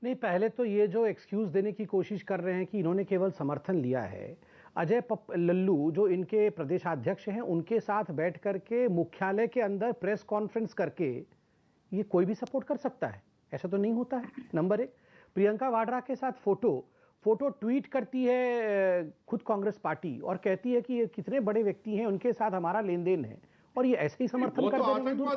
नहीं, पहले तो ये जो एक्सक्यूज देने की कोशिश कर रहे हैं कि इन्होंने केवल समर्थन लिया है, अजय लल्लू जो इनके प्रदेशाध्यक्ष हैं, उनके साथ बैठ करके मुख्यालय के अंदर प्रेस कॉन्फ्रेंस करके ये कोई भी सपोर्ट कर सकता है, ऐसा तो नहीं होता है। नंबर एक, प्रियंका वाड्रा के साथ फोटो ट्वीट करती है खुद कांग्रेस पार्टी और कहती है कि ये कितने बड़े व्यक्ति हैं, उनके साथ हमारा लेन देन है, और ये ऐसे ही समर्थन कर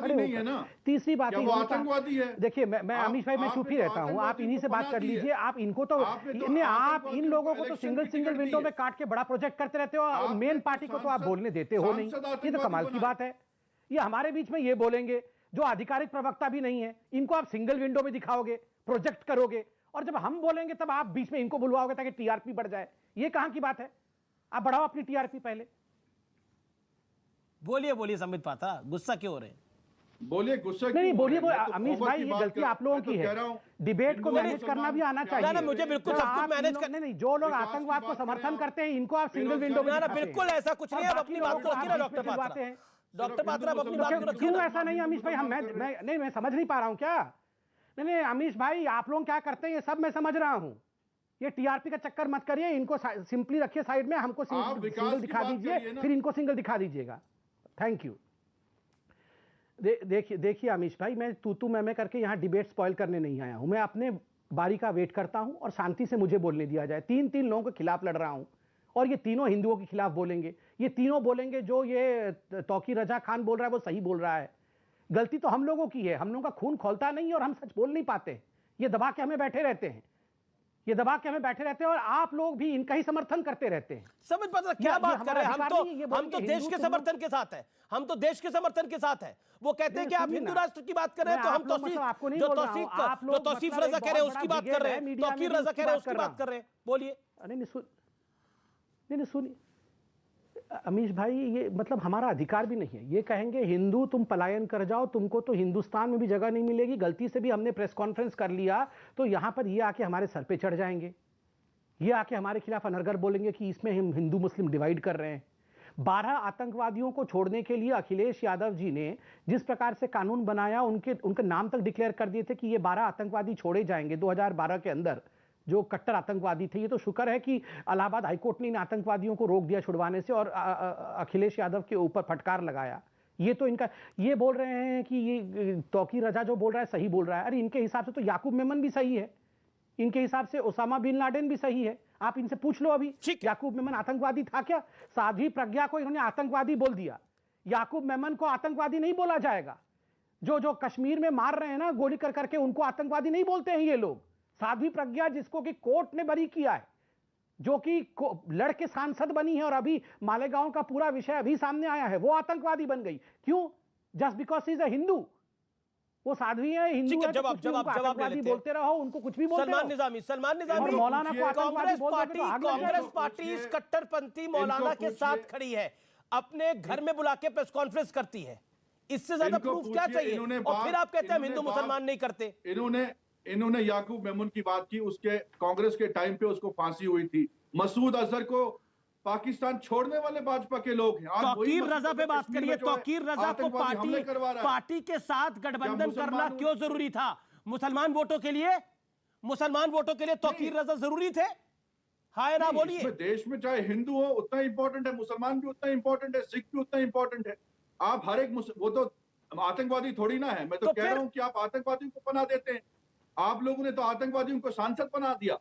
देंगे। तीसरी बात है, देखिए मैं अमीश भाई, मैं चुप ही रहता हूं, आप इन्हीं से बात कर लीजिए। आप इनको तो आप इन लोगों को तो सिंगल विंडो में काट के बड़ा प्रोजेक्ट करते रहते हो, और मेन पार्टी को तो आप बोलने देते हो नहीं। ये तो कमाल की बात है। ये हमारे बीच में ये बोलेंगे जो आधिकारिक प्रवक्ता भी नहीं है, इनको आप सिंगल विंडो में दिखाओगे, प्रोजेक्ट करोगे, और जब हम बोलेंगे तब आप बीच में इनको बुलवाओगे ताकि टीआरपी बढ़ जाए। ये कहां की बात है? आप बढ़ाओ अपनी टीआरपी पहले, बोलिए बोलिए संबित पात्रा, गुस्सा क्यों हो रहे हैं? बोलिए, गुस्सा नहीं बोलिए मैं तो अमीश भाई, ये गलती आप लोगों की है। डिबेट को मैनेज करना भी आना चाहिए। ना मुझे बिल्कुल सब कुछ मैनेज कर, नहीं जो लोग आतंकवाद को समर्थन करते हैं इनको आप सिंगल विंडो में, ना बिल्कुल ऐसा कुछ नहीं है। आप अपनी बात को रखिए ना डॉक्टर पात्रा। डॉक्टर पात्रा आप अपनी बात को रखिए। क्यों ऐसा नहीं अमीश भाई? मैं समझ नहीं पा रहा हूँ क्या? नहीं अमीश भाई, आप लोग क्या करते हैं ये सब मैं समझ रहा हूँ। ये टीआरपी का चक्कर मत करिए, इनको सिंपली रखिए साइड में, हमको सिंगल दिखा दीजिए, फिर इनको सिंगल दिखा दीजिएगा। Thank you. देखिए अमीश भाई, मैं तू मैं करके यहाँ डिबेट स्पॉइल करने नहीं आया हूं। मैं अपने बारी का वेट करता हूं और शांति से मुझे बोलने दिया जाए। तीन लोगों के खिलाफ लड़ रहा हूं और ये तीनों हिंदुओं के खिलाफ बोलेंगे। ये तीनों बोलेंगे जो ये तौकीर रजा खान बोल रहा है वो सही बोल रहा है। गलती तो हम लोगों की है, हम लोगों का खून खौलता नहीं और हम सच बोल नहीं पाते। ये दबा के हमें बैठे रहते हैं, और आप लोग भी इनका ही समर्थन करते रहते हैं। समझ पात्रा क्या बात कर रहे हैं? हम तो देश के समर्थन के साथ है, हम तो देश के समर्थन के साथ है। वो कहते हैं कि आप हिंदू राष्ट्र की बात कर रहे हैं तो हम जो तौसीफ रजा कह रहे हैं उसकी बात कर रहे हैं, तौकीर रजा कह रहे हैं उसकी बात कर रहे हैं। बोलिए। नहीं सुनिए अमीश भाई, ये मतलब हमारा अधिकार भी नहीं है। ये कहेंगे हिंदू तुम पलायन कर जाओ, तुमको तो हिंदुस्तान में भी जगह नहीं मिलेगी। गलती से भी हमने प्रेस कॉन्फ्रेंस कर लिया तो यहां पर ये आके हमारे सर पे चढ़ जाएंगे, ये आके हमारे खिलाफ अनर्गल बोलेंगे कि इसमें हम हिंदू मुस्लिम डिवाइड कर रहे हैं। 12 आतंकवादियों को छोड़ने के लिए अखिलेश यादव जी ने जिस प्रकार से कानून बनाया, उनके नाम तक डिक्लेयर कर दिए थे कि ये 12 आतंकवादी छोड़े जाएंगे 2012 के अंदर, जो कट्टर आतंकवादी थे। ये तो शुक्र है कि इलाहाबाद हाईकोर्ट ने इन आतंकवादियों को रोक दिया छुड़वाने से और अखिलेश यादव के ऊपर फटकार लगाया। ये तो इनका, ये बोल रहे हैं कि ये तौकीर रजा जो बोल रहा है सही बोल रहा है। अरे इनके हिसाब से तो याकूब मेमन भी सही है, इनके हिसाब से ओसामा बिन लादेन भी सही है। आप इनसे पूछ लो अभी, याकूब मेमन आतंकवादी था क्या? साध्वी प्रज्ञा को इन्होंने आतंकवादी बोल दिया, याकूब मेमन को आतंकवादी नहीं बोला जाएगा। जो कश्मीर में मार रहे हैं ना गोली कर करके, उनको आतंकवादी नहीं बोलते हैं ये लोग। साध्वी प्रज्ञा जिसको कि कोर्ट ने बरी किया है, जो कि लड़के सांसद बनी है और अभी मालेगांव का पूरा विषय अभी सामने आया है, वो आतंकवादी बन गई। क्यों? Just because she is a Hindu. वो साध्वी है, हिंदू है, जवाब बोलते रहो, उनको कुछ भी बोलते रहो। सलमान निजामी मौलाना को कांग्रेस पार्टी इस कट्टरपंथी मौलाना के साथ खड़ी है, अपने घर में बुला के प्रेस कॉन्फ्रेंस करती है। इससे ज्यादा प्रूफ क्या चाहिए? और फिर आप कहते हैं हिंदू मुसलमान नहीं करते। इन्होंने याकूब मेमन की बात की, उसके कांग्रेस के टाइम पे उसको फांसी हुई थी। मसूद अजहर को पाकिस्तान छोड़ने वाले भाजपा के लोग हैं। तौकीर रजा पे बात करिए। तौकीर रजा को पार्टी के साथ गठबंधन करना क्यों जरूरी था? मुसलमान वोटों के लिए तौकीर रजा जरूरी थे? हाँ ना बोलिए। देश में चाहे हिंदू हो उतना इंपॉर्टेंट है, मुसलमान भी उतना इंपॉर्टेंट है, सिख भी उतना इंपॉर्टेंट है। आप हर एक, वो तो आतंकवादी थोड़ी ना है। मैं तो कह रहा हूं कि आप आतंकवादियों को पनाह देते हैं। आप लोगों ने तो आतंकवादियों को सांसद बना दिया।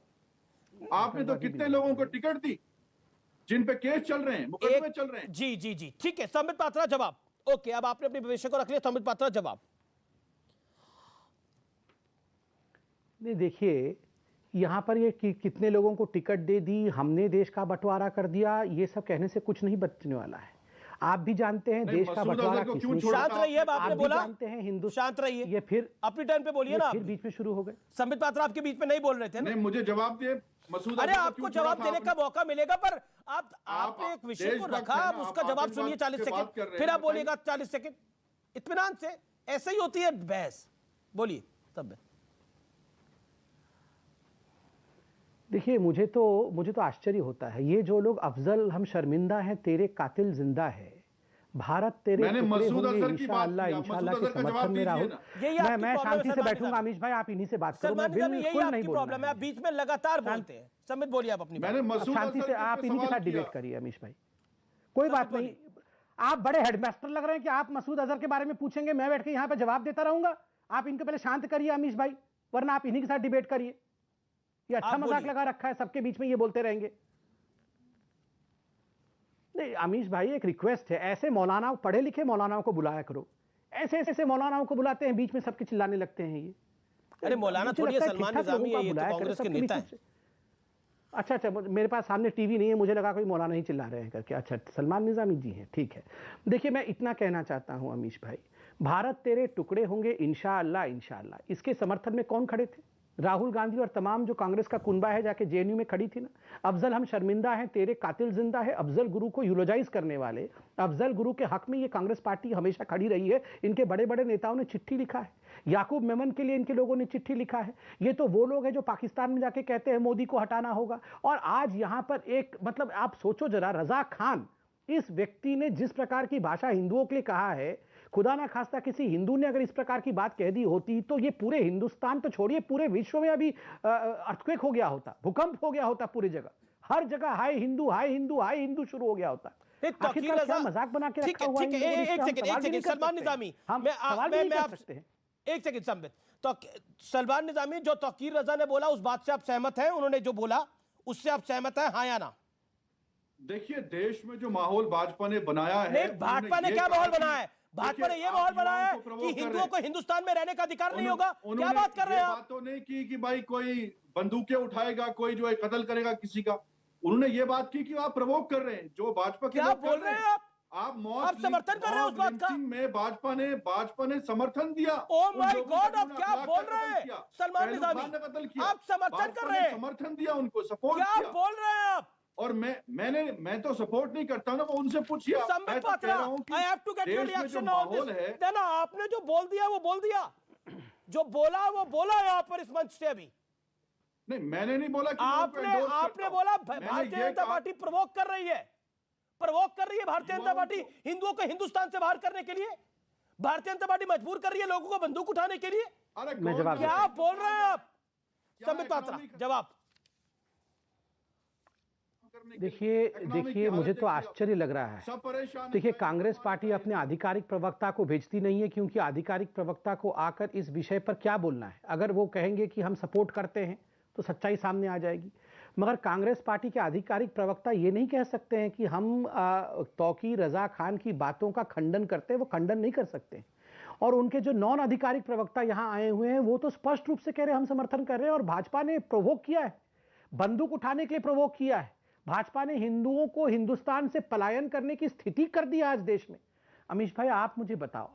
आपने तो कितने लोगों को टिकट दी जिन पे केस चल रहे हैं, मुकदमे चल रहे हैं। जी ठीक है। संबित पात्रा जवाब। ओके, अब आपने अपने भविष्य को रख लिया। संबित पात्रा जवाब। नहीं देखिए, यहां पर ये कितने लोगों को टिकट दे दी, हमने देश का बंटवारा कर दिया, ये सब कहने से कुछ नहीं बचने वाला है। आप भी जानते हैं देश का बंटवारा किसने। शांत रहिए, आपने बोला जानते हैं हिंदू। शांत रहिए, ये फिर अपनी टर्न पे बोलिए ना। फिर बीच में शुरू हो गए। संबित पात्रा आपके बीच में नहीं बोल रहे थे ना? नहीं, मुझे जवाब दिए मसूद। अरे आपको जवाब देने का मौका मिलेगा, पर आपने एक विषय को रखा, आप उसका जवाब सुनिए 40 सेकंड, फिर आप बोलिएगा 40 सेकंड। इत्मीनान से ऐसे ही होती है बहस। बोलिए तब। देखिए, मुझे तो आश्चर्य होता है, ये जो लोग अफजल हम शर्मिंदा हैं, तेरे कातिल जिंदा है, भारत तेरे मैंने मसूद अजहर की बात इंशाअल्लाह के समर्थन में रहूं। मैं शांति से बैठूंगा अमीश भाई, आप इन्हीं से बात करो। मैं बिल्कुल नहीं बोल प्रॉब्लम है, आप बीच में लगातार बोलते हैं। संबित बोलिए आप अपनी बात। शांति से आप इन्हीं के साथ डिबेट करिए अमीश भाई, कोई बात नहीं। आप बड़े हेडमास्टर लग रहे हैं कि आप मसूद अजहर के बारे में पूछेंगे, मैं बैठ के यहाँ पे जवाब देता रहूंगा। आप इनको पहले शांत करिए अमीश भाई, वरना आप इन्हीं के साथ डिबेट करिए। ये अच्छा मजाक लगा रखा है, सबके बीच में ये बोलते रहेंगे। नहीं अमीश भाई, एक रिक्वेस्ट है, ऐसे मौलाना, पढ़े लिखे मौलानाओं को बुलाया करो। ऐसे मौलानाओं को बुलाते हैं, बीच में सबके चिल्लाने लगते हैं ये। अरे मौलाना थोड़ी सलमान निजामी है, ये तो कांग्रेस के नेता है। अच्छा, मेरे पास सामने टीवी नहीं है, मुझे लगा कोई मौलाना ही चिल्ला रहे हैं करके। अच्छा, सलमान निजामी जी हैं, ठीक है। देखिए, मैं इतना कहना चाहता हूं अमीश भाई, भारत तेरे टुकड़े होंगे इंशाअल्लाह। इसके समर्थन में कौन खड़े थे? राहुल गांधी और तमाम जो कांग्रेस का कुनबा है जाके जेएनयू में खड़ी थी ना, अफजल हम शर्मिंदा हैं, तेरे कातिल जिंदा है, अफजल गुरु को यूलोजाइज करने वाले, अफजल गुरु के हक में ये कांग्रेस पार्टी हमेशा खड़ी रही है। इनके बड़े बड़े नेताओं ने चिट्ठी लिखा है, याकूब मेमन के लिए इनके लोगों ने चिट्ठी लिखा है। ये तो वो लोग हैं जो पाकिस्तान में जाके कहते हैं मोदी को हटाना होगा, और आज यहां पर एक मतलब आप सोचो जरा, रजा खान इस व्यक्ति ने जिस प्रकार की भाषा हिंदुओं के लिए कहा है, खुदा ना खास्ता किसी हिंदू ने अगर इस प्रकार की बात कह दी होती तो ये पूरे हिंदुस्तान तो छोड़िए पूरे विश्व में अभी अर्थक्वेक हो गया होता, भूकंप हो गया होता, पूरी जगह हर जगह हाय हिंदू हाय हिंदू हाय हिंदू शुरू हो गया होता। आखिरकार क्या मजाक बना के रखा हुआ है? एक सेकंड सलमान निजामी, एक सेकंड संबित, तो सलमान निजामी, जो तौकीर रजा ने बोला उस बात से आप सहमत हैं? उन्होंने जो बोला उससे आप सहमत हैं, हाँ या ना? देखिए, देश में जो माहौल भाजपा ने बनाया है, नहीं, भाजपा ने क्या माहौल बनाया है? भाजपा ने ये माहौल बनाया है कि हिंदुओं को हिंदुस्तान में रहने का अधिकार नहीं होगा। क्या बात कर रहे हैं आप? बात तो नहीं की कि भाई कोई बंदूकें उठाएगा, कोई जो है कत्ल करेगा किसी का। उन्होंने ये बात की कि आप प्रवोक कर रहे हैं, जो भाजपा के क्या बोल रहे हैं आप मौत समर्थन कर रहे हैं उस बात का? में भाजपा ने समर्थन दिया। ओ माय गॉड, आप क्या बोल रहे हैं सलमान निजामी? आप समर्थन कर रहे हैं? समर्थन दिया उनको, सपोर्ट किया। क्या बोल रहे हैं आप? और मैं तो सपोर्ट नहीं करता ना, उनसे पूछिए। Sambit Patra, I have to get your reaction on this. देना, आपने जो बोल दिया वो बोल दिया, जो बोला वो बोला यहाँ पर इस मंच से। अभी नहीं, मैंने नहीं बोला कि आपने बोला भारतीय जनता पार्टी प्रवोक कर रही है, प्रवोक कर रही है भारतीय जनता पार्टी हिंदुओं को हिंदुस्तान से बाहर करने के लिए। भारतीय जनता पार्टी मजबूर कर रही है लोगों को बंदूक उठाने के लिए। क्या बोल रहे हैं आप संबित पात्रा? जवाब। देखिए मुझे तो आश्चर्य लग रहा है। देखिए, कांग्रेस पार्टी अपने आधिकारिक प्रवक्ता को भेजती नहीं है, क्योंकि आधिकारिक प्रवक्ता को आकर इस विषय पर क्या बोलना है। अगर वो कहेंगे कि हम सपोर्ट करते हैं तो सच्चाई सामने आ जाएगी, मगर कांग्रेस पार्टी के आधिकारिक प्रवक्ता ये नहीं कह सकते हैं कि हम तौकीर रजा खान की बातों का खंडन करते हैं, वो खंडन नहीं कर सकते। और उनके जो नॉन आधिकारिक प्रवक्ता यहाँ आए हुए हैं वो तो स्पष्ट रूप से कह रहे हैं हम समर्थन कर रहे हैं। और भाजपा ने प्रोवोक किया है, बंदूक उठाने के लिए प्रोवोक किया है। भाजपा ने हिंदुओं को हिंदुस्तान से पलायन करने की स्थिति कर दी आज देश में। अमीश भाई, आप मुझे बताओ,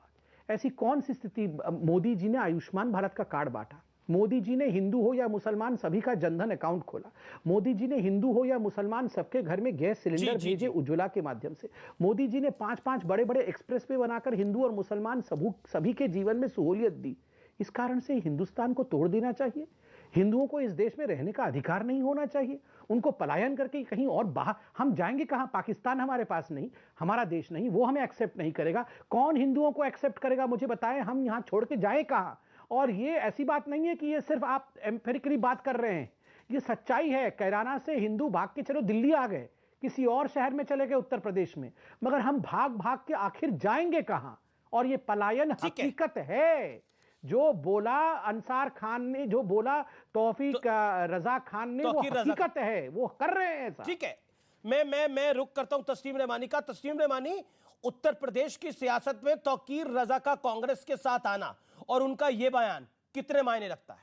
ऐसी कौन सी स्थिति? मोदी जी ने आयुष्मान भारत का कार्ड बांटा, मोदी जी ने हिंदू हो या मुसलमान सभी का जनधन अकाउंट खोला, मोदी जी ने हिंदू हो या मुसलमान सबके घर में गैस सिलेंडर भेजे उज्ज्वला के माध्यम से, मोदी जी ने 5-5 बड़े-बड़े एक्सप्रेसवे बनाकर हिंदू और मुसलमान सभी के जीवन में सहूलियत दी। इस कारण से हिंदुस्तान को तोड़ देना चाहिए? हिंदुओं को इस देश में रहने का अधिकार नहीं होना चाहिए? उनको पलायन करके कहीं और बाहर हम जाएंगे कहां? पाकिस्तान हमारे पास नहीं, हमारा देश नहीं, वो हमें एक्सेप्ट नहीं करेगा। कौन हिंदुओं को एक्सेप्ट करेगा? मुझे बताएं, हम यहां छोड़ के जाए कहां? और ये ऐसी बात नहीं है कि ये सिर्फ आप एम्पिरिकली बात कर रहे हैं, ये सच्चाई है। कैराना से हिंदू भाग के चलो दिल्ली आ गए, किसी और शहर में चले गए उत्तर प्रदेश में, मगर हम भाग भाग के आखिर जाएंगे कहां? और ये पलायन हकीकत है। जो बोला अंसार खान ने, जो बोला तौफीक रजा खान ने, वो हकीकत है, वो कर रहे हैं ऐसा। ठीक है, मैं रुक करता हूं तस्लीम रहमानी का। तस्लीम रहमानी, उत्तर प्रदेश की सियासत में तौकीर रजा का कांग्रेस के साथ आना और उनका यह बयान कितने मायने रखता है?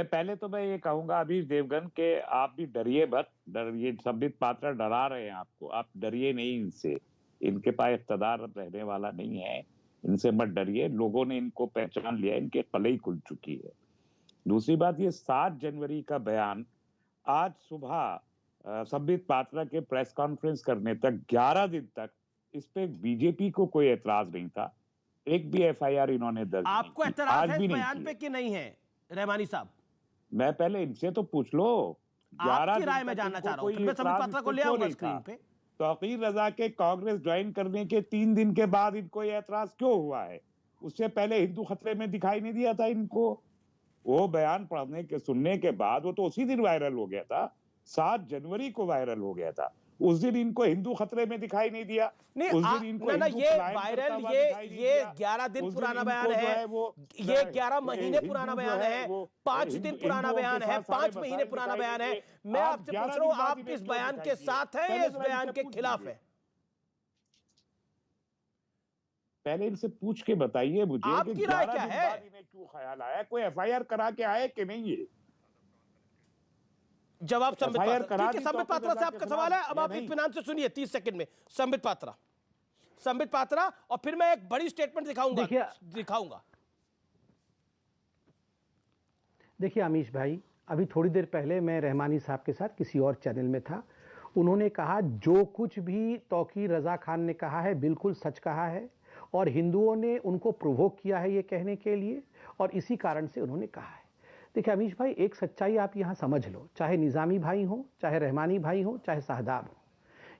पहले तो मैं ये कहूंगा अभी देवगन के आप भी डरिए मत। ये संबित पात्रा डरा रहे हैं आपको, आप डरिए नहीं इनसे। इनके पास इख्तियार रहने वाला नहीं है, इनसे मत डरिए। लोगों ने इनको पहचान लिया, इनके कलई खुल चुकी है। दूसरी बात, ये 7 जनवरी का बयान आज सुबह संबित पात्रा के प्रेस कॉन्फ्रेंस करने तक 11 दिन तक इस पे बीजेपी को कोई एतराज नहीं था। एक भी एफआईआर इन्होंने दर्ज नहीं की। आपको एतराज है इस बयान पे कि नहीं है रहमानी साहब? मैं पहले इनसे तो पूछ लो। आपकी राय मैं जानना चाह रहा हूं, मैं संबित पात्रा को ले आऊंगा स्क्रीन पे। तौकीर रजा के कांग्रेस ज्वाइन करने के 3 दिन के बाद इनको ये एतराज क्यों हुआ है? उससे पहले हिंदू खतरे में दिखाई नहीं दिया था इनको? वो बयान पढ़ने के सुनने के बाद वो तो उसी दिन वायरल हो गया था, 7 जनवरी को वायरल हो गया था। उस दिन इनको हिंदू खतरे में दिखाई नहीं दिया। नहीं, उस दिन इनको ये वायरल, ये 11 दिन पुराना बयान है, ये 11 महीने पुराना बयान है, 5 दिन पुराना बयान है, 5 महीने पुराना बयान है। मैं आपसे पूछ रहा हूं, आप इस बयान के साथ हैं या इस बयान के खिलाफ है? पहले इनसे पूछ के बताइए मुझे, आपकी राय क्या है? इन्हें क्यों ख्याल आया? कोई एफआईआर करा के आए कि नहीं? ये जवाब संबित पात्रा से आपका सवाल है। अब आप इत्मीनान से सुनिए 30 सेकंड में। संबित पात्रा और फिर मैं एक बड़ी स्टेटमेंट दिखाऊंगा। देखिए अमीश भाई, अभी थोड़ी देर पहले मैं रहमानी साहब के साथ किसी और चैनल में था। उन्होंने कहा जो कुछ भी तौकीर रजा खान ने कहा है बिल्कुल सच कहा है और हिंदुओं ने उनको प्रोवोक किया है ये कहने के लिए, और इसी कारण से उन्होंने कहा है। देखिए अमीश भाई, एक सच्चाई आप यहाँ समझ लो, चाहे निज़ामी भाई हो, चाहे रहमानी भाई हो, चाहे शाहदाब हो,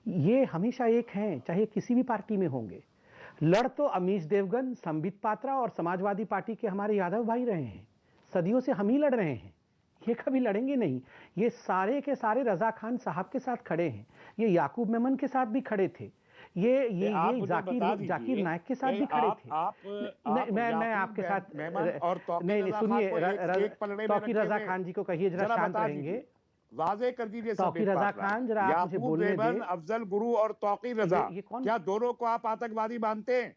ये हमेशा एक हैं, चाहे किसी भी पार्टी में होंगे। लड़ तो अमीश देवगन, संबित पात्रा और समाजवादी पार्टी के हमारे यादव भाई रहे हैं, सदियों से हम ही लड़ रहे हैं, ये कभी लड़ेंगे नहीं। ये सारे के सारे रजा खान साहब के साथ खड़े हैं, ये याकूब मेमन के साथ भी खड़े थे, ये जाकिर नायक के साथ भी खड़े थे। मैं आपके साथ नहीं, सुनिए, तौकीर रजा खान जी को कहिए जरा शांत रहेंगे। वाजे कर दीजिए तौकीर रजा खान, जरा आप मुझे बोलने दें। अफजल गुरु और तौकीर रजा, क्या दोनों को आप आतंकवादी मानते हैं?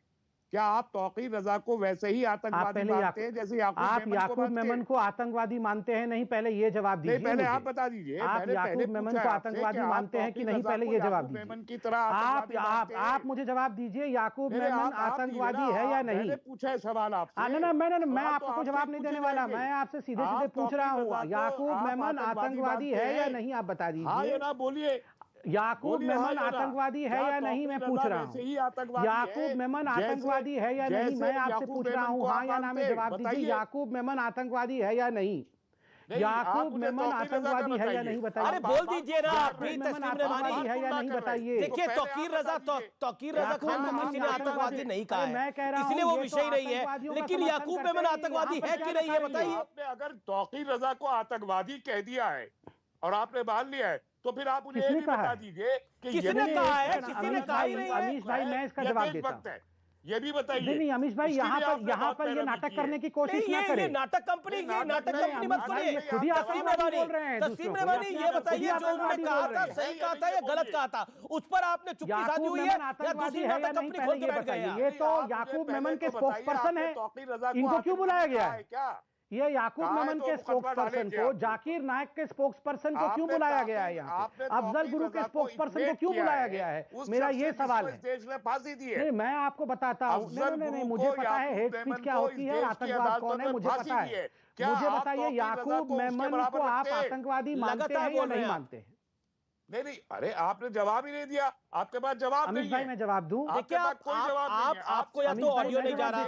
क्या आप तौकीर रजा को वैसे ही आतंकवादी मानते हैं जैसे आप याकूब मेमन को आतंकवादी मानते हैं? नहीं, पहले ये जवाब दीजिए। पहले आप बता दीजिए, आप याकूब मेमन को आतंकवादी मानते हैं कि नहीं? पहले ये जवाब दीजिए। आप मुझे जवाब दीजिए, याकूब मेमन आतंकवादी है या नहीं? पूछा है सवाल आपसे। मैं आपको जवाब नहीं देने वाला, मैं आपसे सीधे सीधे पूछ रहा हूँ, याकूब मेमन आतंकवादी है या नहीं, आप बता दीजिए। बोलिए, याकूब मेमन आतंकवादी है या नहीं, मैं पूछ रहा हूँ। याकूब मेमन आतंकवादी है या नहीं, मैं आपसे पूछ रहा हूँ, हाँ या ना में जवाब दीजिए। याकूब मेमन आतंकवादी है या नहीं? याकूब मेमन आतंकवादी है या नहीं बताइए। अरे बोल दीजिए ना, अपनी मेमन आतंकवादी है या नहीं बताइए। देखिए, तौकीर रजा खान को किसी ने आतंकवादी नहीं कहा है, मैं कह रहा हूं इसलिए वो ये विषय तो नहीं है, आतंकवादियों का लेकिन समर्थन याकूब करते मेमन हैं, आतंकवादी आप है कि नहीं, ये बताइए। आपने अगर तौकीर रजा को आतंकवादी कह दिया है और आपने मान लिया है, तो फिर आप मुझे ये भी बता दीजिए कि किसने कहा है? किसी ने कहा ही नहीं है। अमीश भाई, मैं इसका जवाब देता हूँ। ये भी बताइए। नहीं अमीश भाई, यहाँ पर ये नाटक करने की कोशिश ना करें। नाटक कंपनी मत करिए। खुद ही आतंकवादी बोल रहे हैं। तस्लीम रहमानी, ये बताइए जो उन्होंने कहा था सही कहा था या गलत कहा था, उस पर आपने चुप्पी साधी हुई है या दूसरी नाटक कंपनी खोल के बैठ गए हैं? ये तो याकूब मेमन के स्पोक्स पर्सन है, इनको क्यों बुलाया गया है? ये याकूब मेमन के स्पोक्स पर्सन को, जाकिर नायक के स्पोक्स पर्सन को क्यों बुलाया गया है यहाँ पे? अफजल गुरु के स्पोक्स पर्सन को क्यों बुलाया गया है? मेरा ये सवाल है। नहीं, मैं आपको बताता हूँ। नहीं, मुझे पता है हेट स्पीच क्या होती है, आतंकवाद कौन है, मुझे पता है। मुझे बताइए, याकूब मेमन को आप आतंकवादी मानते हैं या नहीं मानते हैं? नहीं, अरे आपने जवाब ही नहीं दिया, आपके पास जवाब नहीं है। अमित भाई, मैं जवाब दूं? देखिए, आपको या तो ऑडियो नहीं जा रहा,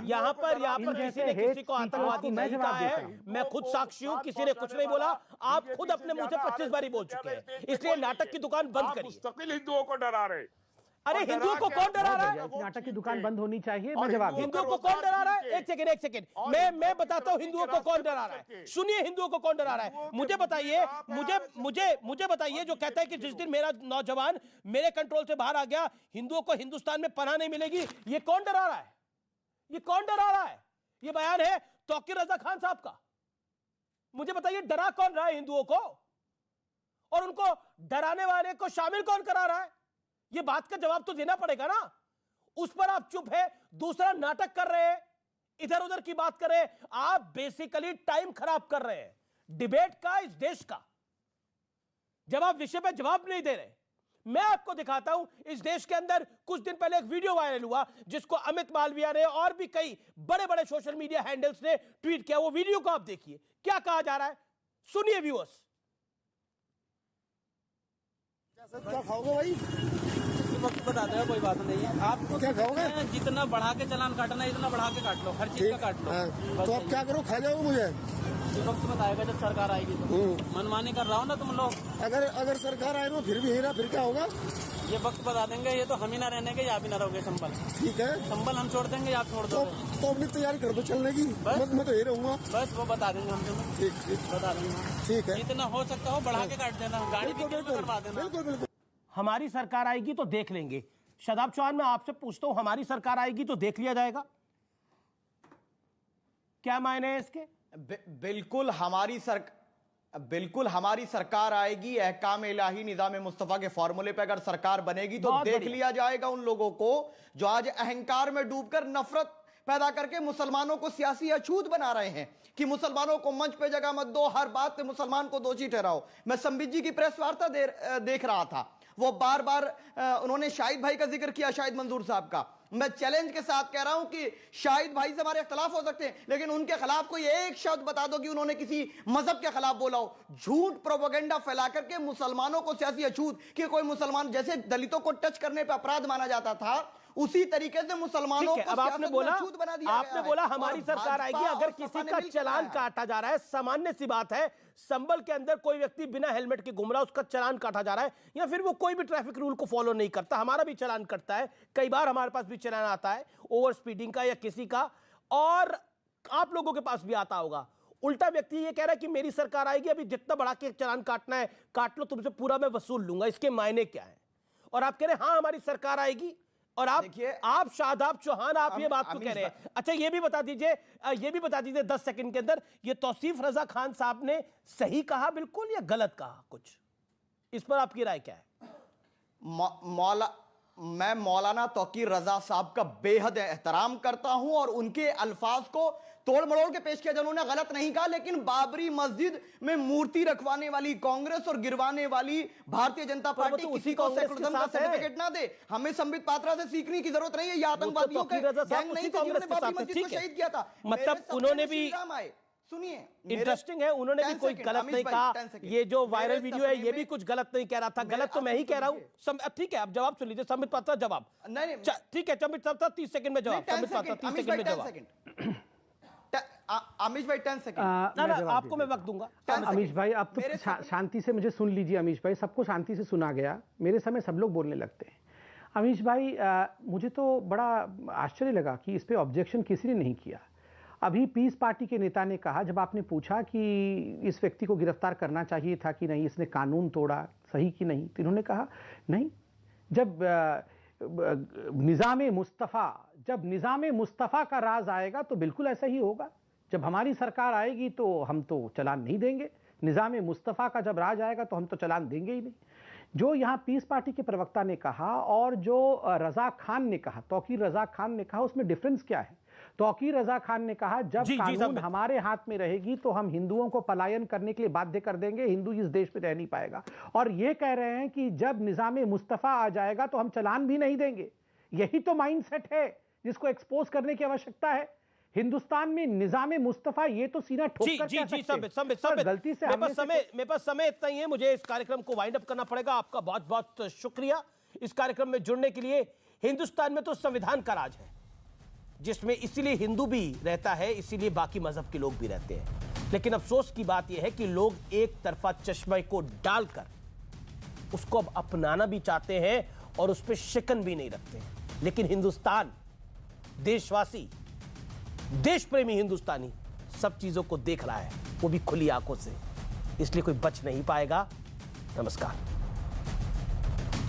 यहाँ पर किसी ने किसी को आतंकवादी नहीं कहा है। मैं खुद साक्षी हूँ, किसी ने कुछ नहीं बोला, आप खुद अपने मुंह से 25 बार बोल चुके हैं, इसलिए नाटक की दुकान बंद करिए। मुस्तकिल हिंदुओं को डरा रहे। अरे हिंदुओं को कौन डरा रहा है? नाटक की दुकान बंद होनी चाहिए, मैं जवाब। हिंदुओं को कौन डरा रहा है? एक सेकंड, मैं बताता हूँ हिंदुओं को कौन डरा रहा है। सुनिए, हिंदुओं को कौन डरा रहा है, मुझे बताइए। मुझे बताइए, जो कहता है कि जिस दिन मेरा नौजवान मेरे कंट्रोल से बाहर आ गया, हिंदुओं को हिंदुस्तान में पनाह नहीं मिलेगी, ये कौन डरा रहा है? ये कौन डरा रहा है? ये बयान है तौकीर रजा खान साहब का। मुझे बताइए, डरा कौन रहा है हिंदुओं को, और उनको डराने वाले को शामिल कौन करा रहा है? ये बात का जवाब तो देना पड़ेगा ना। उस पर आप चुप है, दूसरा नाटक कर रहे हैं, इधर उधर की बात कर रहे हैं। आप बेसिकली टाइम खराब कर रहे हैं डिबेट का, इस देश का, जब आप विषय पे जवाब नहीं दे रहे। मैं आपको दिखाता हूं, इस देश के अंदर कुछ दिन पहले एक वीडियो वायरल हुआ, जिसको अमित मालविया ने और भी कई बड़े बड़े सोशल मीडिया हैंडल्स ने ट्वीट किया। वो वीडियो को आप देखिए, क्या कहा जा रहा है, सुनिए व्यूअर्स। क्या खाओगे भाई? वक्त बता दो, कोई बात नहीं है। आपको क्या खाओगे? जितना बढ़ा के चालान काटना है, इतना बढ़ा के काट लो, हर चीज का काट लो। तो अब क्या करो, खा जाओ मुझे? वक्त बताएगा जब सरकार आएगी तो। मनमानी कर रहा हूँ ना तुम लोग। अगर सरकार आए तो फिर भी हेरा, फिर क्या होगा? ये वक्त बता देंगे, ये तो हम ही ना रहने के, या भी ना रहोगे संभल। ठीक है, संभल हम छोड़ देंगे, आप छोड़ दो। तो अपनी तैयारी कर दो चलने की। मैं तो यही रहूंगा। बस वो बता देंगे हम तुम्हें। ठीक बता देंगे। ठीक है, जितना हो सकता हो बढ़ा के काट देना, गाड़ी करवा देना। बिल्कुल। हमारी सरकार आएगी तो देख लेंगे। शादाब चौहान, मैं आपसे पूछता हूं, हमारी सरकार आएगी तो देख लिया जाएगा? क्या मायने है इसके? बिल्कुल हमारी सरकार आएगी। अहकाम इलाही निज़ाम मुस्तफ़ा के फॉर्मूले पे अगर सरकार बनेगी तो देख लिया जाएगा उन लोगों को जो आज अहंकार में डूबकर नफरत पैदा करके मुसलमानों को सियासी अछूत बना रहे हैं कि मुसलमानों को मंच पे जगह मत दो, हर बात पे मुसलमान को दोषी ठहराओ। मैं संबित जी की प्रेस वार्ता देख रहा था, वो बार बार उन्होंने शाहिद भाई का जिक्र किया, शाहिद मंजूर साहब का। मैं चैलेंज के साथ कह रहा हूं कि शाहिद भाई से हमारे इख्तलाफ हो सकते हैं, लेकिन उनके खिलाफ कोई एक शब्द बता दो कि उन्होंने किसी मजहब के खिलाफ बोला हो। झूठ प्रोपेगेंडा फैला करके मुसलमानों को सियासी अछूत कि कोई मुसलमान, जैसे दलितों को टच करने पर अपराध माना जाता था, उसी तरीके से मुसलमानों को अब आपने बोला, बना दिया आपने बोला हमारी सरकार आएगी अगर किसी का चालान काटा जा रहा है। सामान्य सी बात है, संभल के अंदर कोई व्यक्ति बिना हेलमेट के घूम रहा है, उसका चालान काटा जा रहा है, या फिर वो कोई भी ट्रैफिक रूल को फॉलो नहीं करता। हमारा भी चालान कटता है, कई बार हमारे पास भी चालान आता है ओवर स्पीडिंग का या किसी का, और आप लोगों के पास भी आता होगा। उल्टा व्यक्ति ये कह रहा है कि मेरी सरकार आएगी, अभी जितना बढ़ा के चालान काटना है काट लो, तुमसे पूरा मैं वसूल लूंगा। इसके मायने क्या है? और आप कह रहे हैं हाँ हमारी सरकार आएगी, और आप शादाब चौहान आप ये बात को कह रहे हैं। अच्छा ये भी बता दीजिए 10 सेकंड के अंदर, ये तौसीफ रजा खान साहब ने सही कहा बिल्कुल या गलत कहा कुछ? इस पर आपकी राय क्या है? मैं मौलाना तौकीर रजा साहब का बेहद एहतराम करता हूं और उनके अल्फाज को तोड़ मरोड़ के पेश किया। उन्होंने गलत नहीं कहा, लेकिन बाबरी मस्जिद में मूर्ति रखवाने वाली कांग्रेस और गिरवाने वाली भारतीय जनता पार्टी किसी को सेकुलरिज्म का सर्टिफिकेट ना दे। हमें संबित पात्रा से सीखने की जरूरत नहीं है। ये आतंकवादियों का गैंग नहीं था जिन्होंने बाबरी मस्जिद को शहीद किया था। मतलब उन्होंने भी, सुनिए इंटरेस्टिंग है, उन्होंने भी कोई गलत नहीं कहा। ये जो वायरल वीडियो है ये भी कुछ गलत नहीं कह रहा था। गलत तो मैं ही कह रहा हूं। ठीक है, आप जवाब सुन लीजिए। संबित पात्रा जवाब, ठीक है संबित पात्रा 30 सेकंड में जवाब। संबित पात्रा 30 सेकंड में जवाब। अमीश भाई 10 सेकंड। ना आपको मैं वक्त दूंगा। अमीश भाई आप तो शांति से मुझे सुन लीजिए। अमीश भाई, सबको शांति से सुना गया, मेरे समय सब लोग बोलने लगते हैं। अमीश भाई मुझे तो बड़ा आश्चर्य लगा कि इस पे ऑब्जेक्शन किसी ने नहीं किया। अभी पीस पार्टी के नेता ने कहा, जब आपने पूछा कि इस व्यक्ति को गिरफ्तार करना चाहिए था कि नहीं, इसने कानून तोड़ा, सही कि नहीं, तो इन्होंने कहा नहीं, जब निज़ाम मुस्तफ़ा का राज आएगा तो बिल्कुल ऐसा ही होगा। जब हमारी सरकार आएगी तो हम तो चालान नहीं देंगे। निज़ाम मुस्तफ़ा का जब राज आएगा तो हम तो चालान देंगे ही नहीं। जो यहाँ पीस पार्टी के प्रवक्ता ने कहा और जो रजा खान ने कहा, तौकीर रजा खान ने कहा, उसमें डिफरेंस क्या है? तौकीर रजा खान ने कहा जब कानून हमारे हाथ में रहेगी तो हम हिंदुओं को पलायन करने के लिए बाध्य कर देंगे, हिंदू इस देश में रह नहीं पाएगा। और ये कह रहे हैं कि जब निज़ाम मुस्तफ़ा आ जाएगा तो हम चालान भी नहीं देंगे। यही तो माइंडसेट है जिसको एक्सपोज करने की आवश्यकता है। हिंदुस्तान में निज़ाम मुस्तफ़ा ये तो सीना ठोक कर कह सकते हैं। गलती से मेरे पास समय इतना ही है, मुझे इस कार्यक्रम को वाइंड अप करना पड़ेगा। आपका बहुत बहुत शुक्रिया इस कार्यक्रम में जुड़ने के लिए। हिंदुस्तान में तो संविधान का राज है, जिसमें इसीलिए हिंदू भी रहता है, इसीलिए बाकी मजहब के लोग भी रहते हैं। लेकिन अफसोस की बात यह है कि लोग एक तरफा चश्मे को डालकर उसको अब अपनाना भी चाहते हैं और उस पर शिकन भी नहीं रखते हैं। लेकिन हिंदुस्तान, देशवासी, देश प्रेमी हिंदुस्तानी सब चीजों को देख रहा है, वो भी खुली आंखों से, इसलिए कोई बच नहीं पाएगा। नमस्कार।